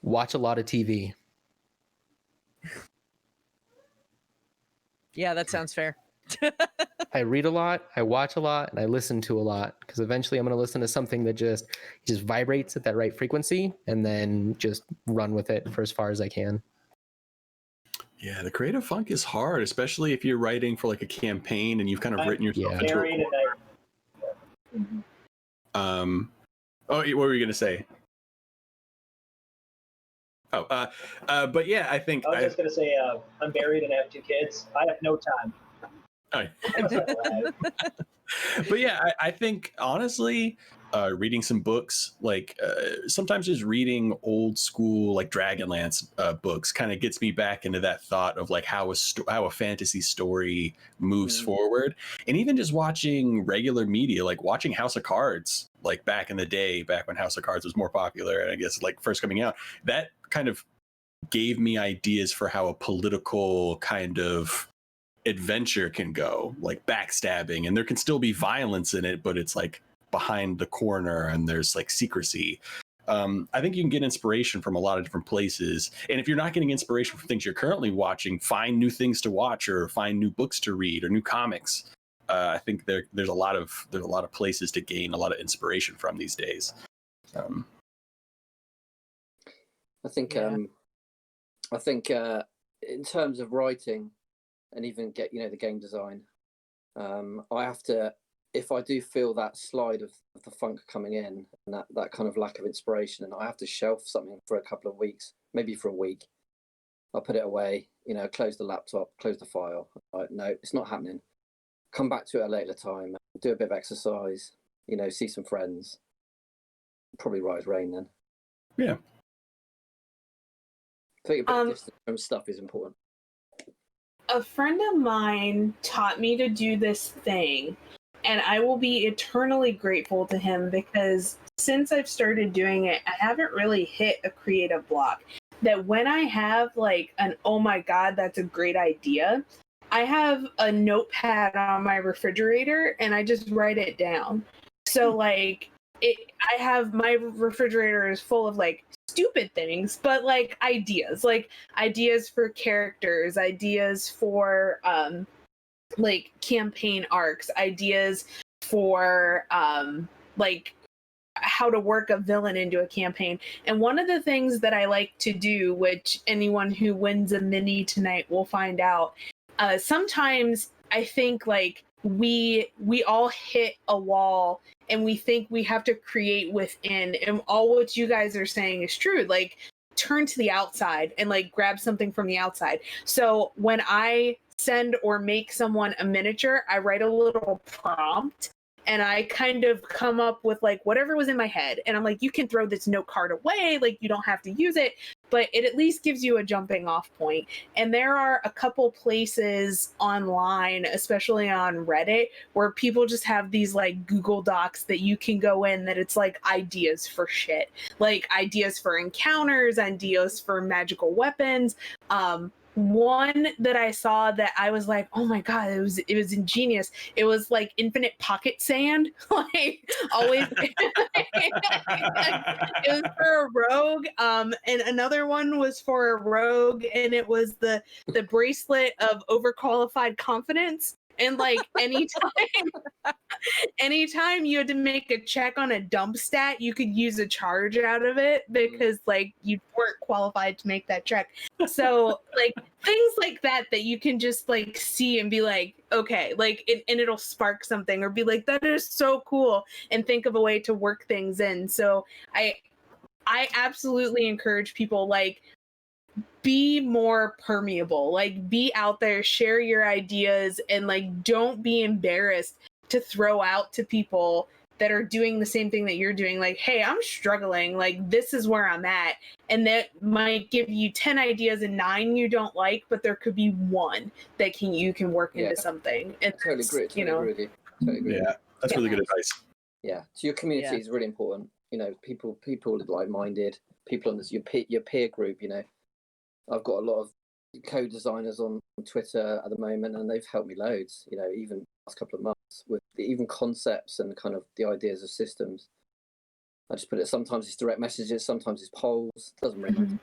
Watch a lot of TV. Yeah, that sounds fair. I read a lot, I watch a lot, and I listen to a lot, because eventually I'm going to listen to something that just vibrates at that right frequency and then just run with it for as far as I can. Yeah, the creative funk is hard, especially if you're writing for like a campaign and you've kind of written yourself into a corner. What were you going to say? But yeah, I think I was just gonna say I'm married and I have 2 kids. I have no time. But yeah, I think honestly, reading some books, like sometimes just reading old school like Dragonlance books kind of gets me back into that thought of like how a fantasy story moves forward, and even just watching regular media, like watching House of Cards, like back in the day, back when House of Cards was more popular, and I guess like first coming out, that kind of gave me ideas for how a political kind of adventure can go, like backstabbing, and there can still be violence in it, but it's like behind the corner and there's like secrecy. I think you can get inspiration from a lot of different places, and if you're not getting inspiration from things you're currently watching, find new things to watch or find new books to read or new comics. I think there's a lot of places to gain a lot of inspiration from these days. I think in terms of writing and even get the game design, I have to, if I do feel that slide of the funk coming in and that kind of lack of inspiration, and I have to shelf something for a couple of weeks, maybe for a week, I'll put it away, close the laptop, close the file. No, it's not happening. Come back to it at a later time, do a bit of exercise, see some friends, probably write rain then. Yeah. I think a bit of distance from stuff is important. A friend of mine taught me to do this thing, and I will be eternally grateful to him, because since I've started doing it, I haven't really hit a creative block. That when I have like an, oh my God, that's a great idea, I have a notepad on my refrigerator and I just write it down. So like I have, my refrigerator is full of like stupid things, but like ideas for characters, ideas for like campaign arcs, ideas for like how to work a villain into a campaign. And one of the things that I like to do, which anyone who wins a mini tonight will find out, sometimes I think like we all hit a wall and we think we have to create within, and all what you guys are saying is true. Like, turn to the outside and like grab something from the outside. So when I send or make someone a miniature, I write a little prompt and I kind of come up with like whatever was in my head, and I'm like, you can throw this note card away, like you don't have to use it, but it at least gives you a jumping off point. And there are a couple places online, especially on Reddit, where people just have these like Google Docs that you can go in, that it's like ideas for shit, like ideas for encounters, ideas for magical weapons. One that I saw that I was like, oh my god, it was ingenious. It was like infinite pocket sand, like always. It was for a rogue, and another one was for a rogue, and it was the bracelet of overqualified confidence. And like anytime you had to make a check on a dump stat, you could use a charge out of it because like you weren't qualified to make that check. So like things like that you can just like see and be like, okay, like and it'll spark something, or be like, that is so cool, and think of a way to work things in. So I absolutely encourage people, like, be more permeable, like be out there, share your ideas, and like don't be embarrassed to throw out to people that are doing the same thing that you're doing, like, hey, I'm struggling, like this is where I'm at. And that might give you 10 ideas and 9 you don't like, but there could be one that you can work into something. And totally agree. Totally agree. Yeah, that's really good advice. Yeah, so your community is really important. You know, people like-minded people on your peer group. You know, I've got a lot of co-designers on Twitter at the moment, and they've helped me loads. You know, even the last couple of months with even concepts and kind of the ideas of systems. I just put it. Sometimes it's direct messages, sometimes it's polls. Doesn't really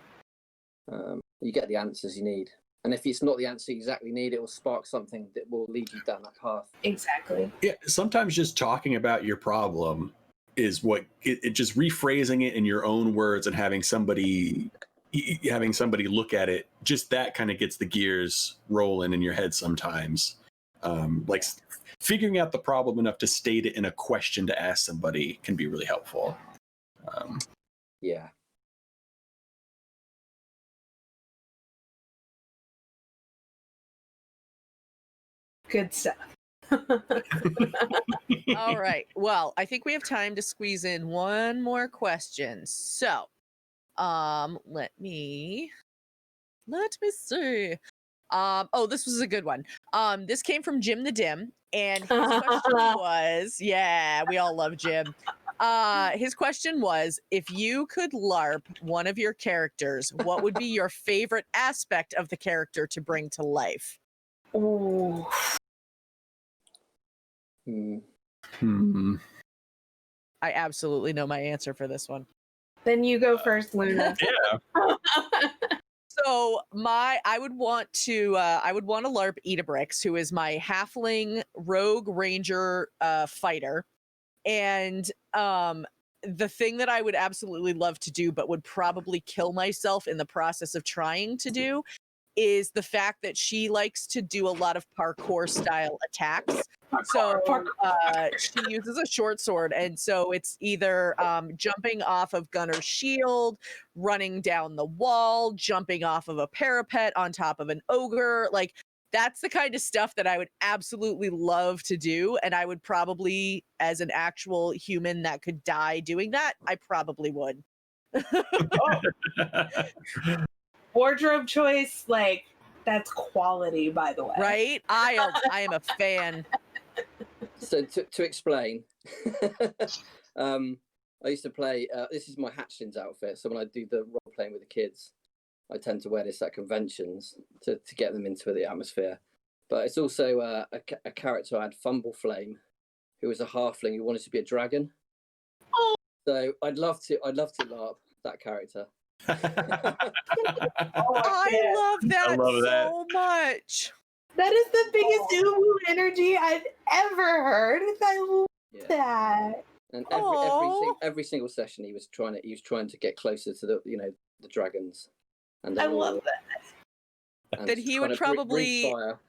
matter. You get the answers you need, and if it's not the answer you exactly need, it will spark something that will lead you down that path. Exactly. Yeah, sometimes just talking about your problem is what it just rephrasing it in your own words and having somebody look at it, just that kind of gets the gears rolling in your head sometimes. Like figuring out the problem enough to state it in a question to ask somebody can be really helpful. Yeah. Good stuff. All right. Well, I think we have time to squeeze in one more question. So, let me see. This was a good one. This came from Jim the Dim, and his question was, yeah, we all love Jim. His question was, if you could LARP one of your characters, what would be your favorite aspect of the character to bring to life? Ooh. I absolutely know my answer for this one. Then you go first, Luna. Yeah. So I would want to LARP Eatabrix, who is my halfling rogue ranger fighter. And the thing that I would absolutely love to do, but would probably kill myself in the process of trying to do, is the fact that she likes to do a lot of parkour style attacks. So she uses a short sword, and so it's either jumping off of Gunner's shield, running down the wall, jumping off of a parapet on top of an ogre. Like, that's the kind of stuff that I would absolutely love to do, and I would probably, as an actual human that could die doing that, I probably would. Wardrobe choice, like, that's quality, by the way. Right? I am a fan. So to explain, I used to play. This is my Hatchlings outfit. So when I do the role playing with the kids, I tend to wear this at conventions to get them into the atmosphere. But it's also a character I had, Fumble Flame, who was a halfling who wanted to be a dragon. Oh. So I'd love to LARP that character. I love that so much. That is the biggest uwu energy I've ever heard. I love that. And every single session, he was trying to get closer to the dragons. And I love that. and That he trying would to probably- breathe fire.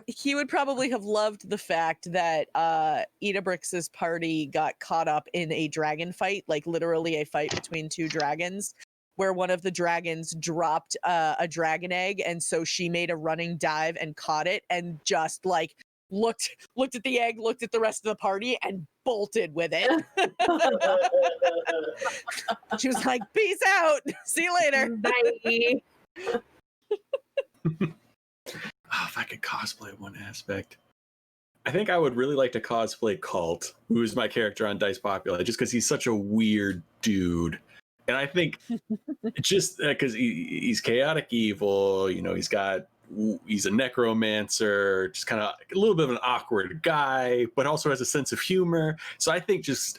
He would probably have loved the fact that Edabrix's party got caught up in a dragon fight, like literally a fight between two dragons, where one of the dragons dropped a dragon egg, and so she made a running dive and caught it, and just like looked at the egg, looked at the rest of the party, and bolted with it. She was like, "Peace out, see you later." Bye. Oh, if I could cosplay one aspect, I think I would really like to cosplay Cult, who's my character on DicePopuli, just because he's such a weird dude. And I think just because he's chaotic evil, you know, he's a necromancer, just kind of a little bit of an awkward guy, but also has a sense of humor. So I think just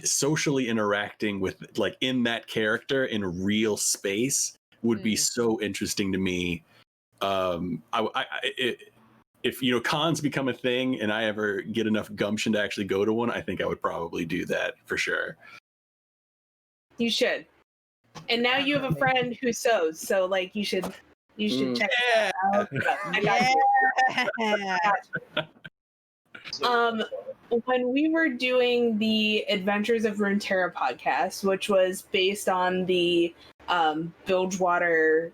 socially interacting with, like, in that character in a real space would be so interesting to me. If, you know, cons become a thing and I ever get enough gumption to actually go to one, I think I would probably do that for sure. You should. And now you have a friend who sews, so like you should check that out. I got you. When we were doing the Adventures of Runeterra podcast, which was based on the Bilgewater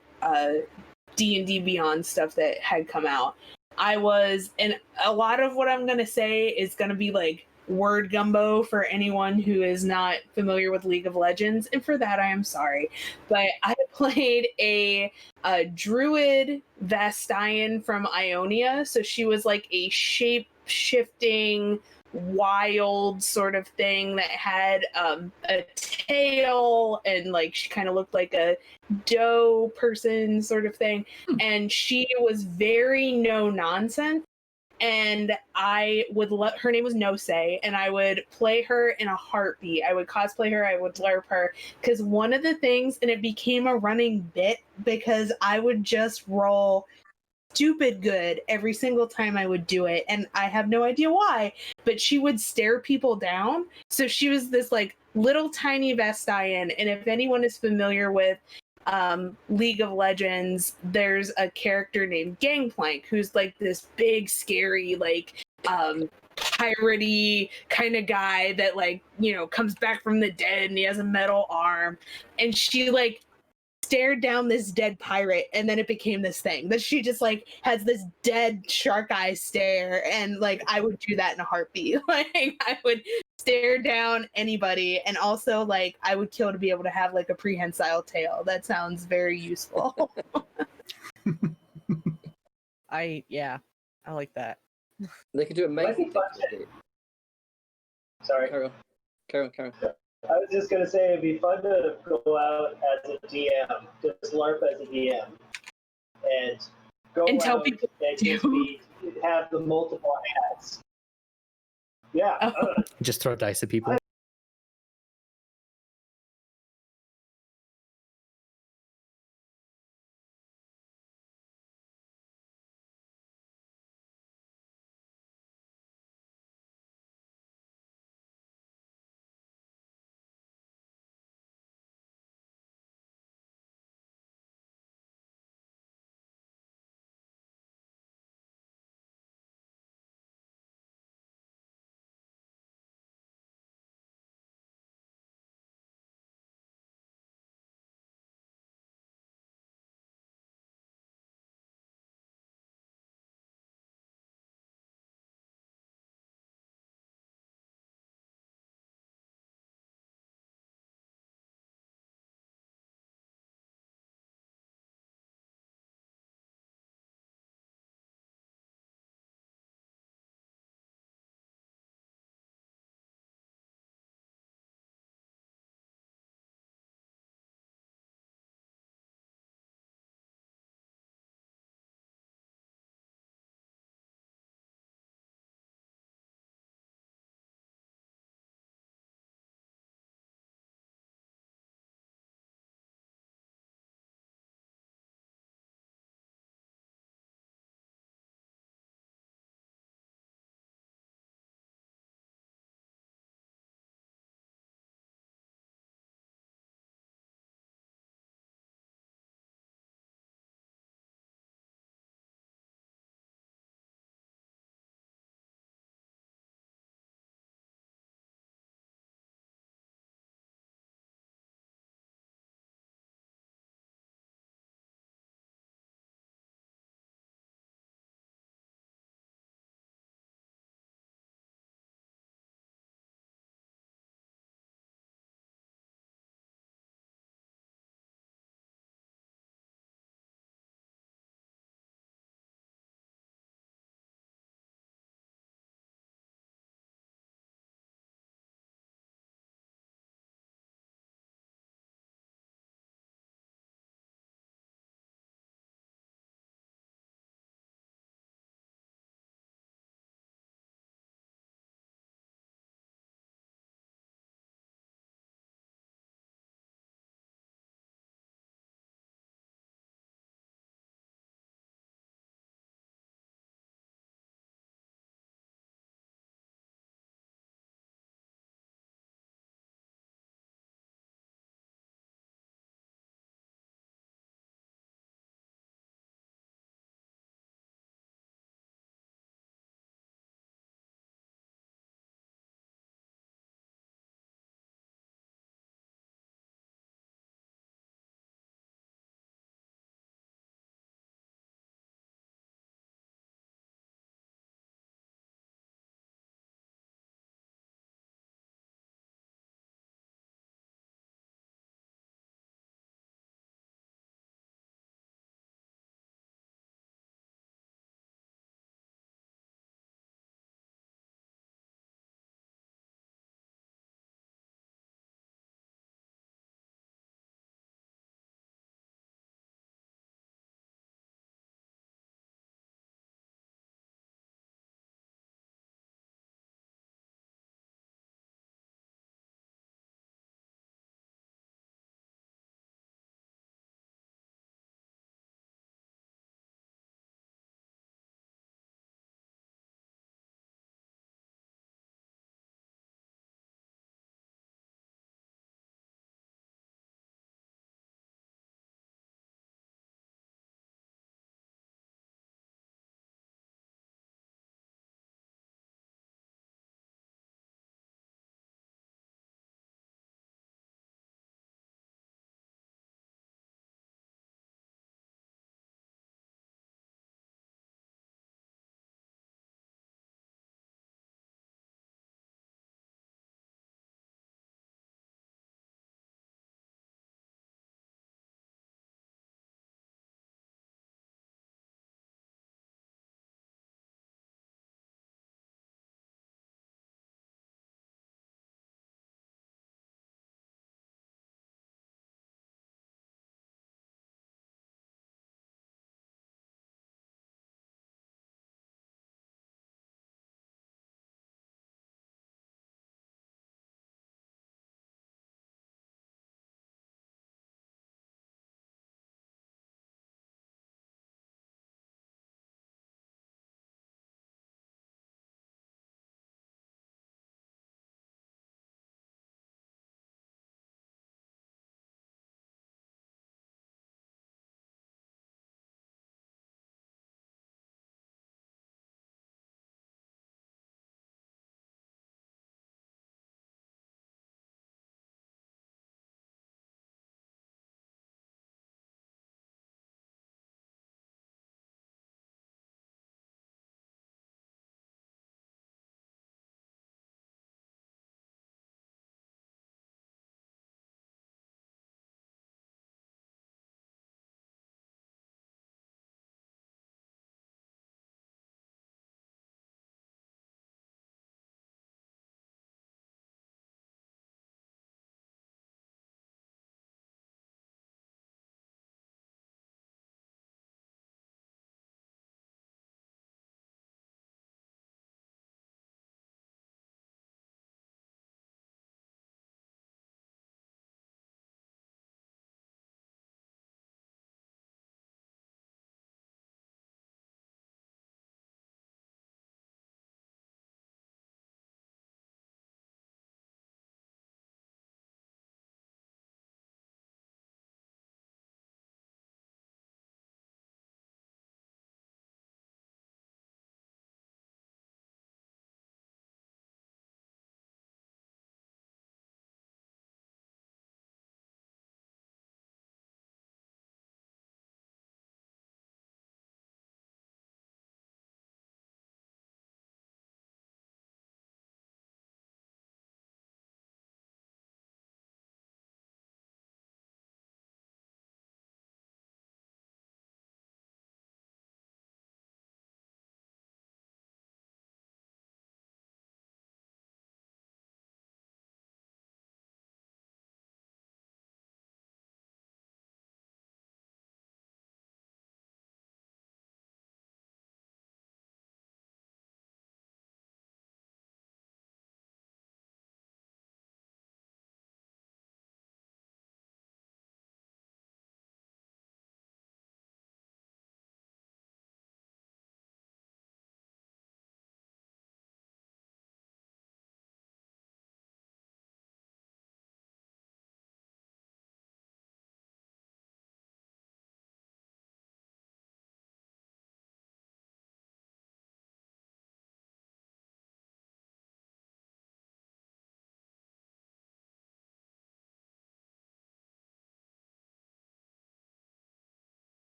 D&D Beyond stuff that had come out, and a lot of what I'm going to say is going to be like word gumbo for anyone who is not familiar with League of Legends, and for that I am sorry. But I played a druid Vastian from Ionia, so she was like a shape-shifting wild sort of thing that had a tail, and like she kind of looked like a doe person sort of thing, and she was very no nonsense. And I would her name was Nose, and I would play her in a heartbeat. I would cosplay her, I would LARP her, because one of the things, and it became a running bit, because I would just roll stupid good every single time I would do it, and I have no idea why, but she would stare people down. So she was this like little tiny Vastian, and if anyone is familiar with League of Legends, there's a character named Gangplank who's like this big scary like piratey kind of guy that, like, you know, comes back from the dead and he has a metal arm, and she like stared down this dead pirate, and then it became this thing that she just like has this dead shark eye stare, and like I would do that in a heartbeat. Like I would stare down anybody, and also like I would kill to be able to have like a prehensile tail. That sounds very useful. I like that. They could do a Might be make. fun. Sorry. Carry on. I was just going to say it'd be fun to go out as a DM, just LARP as a DM, and go And tell out people and just have the multiple hats. Yeah. Just throw dice at people.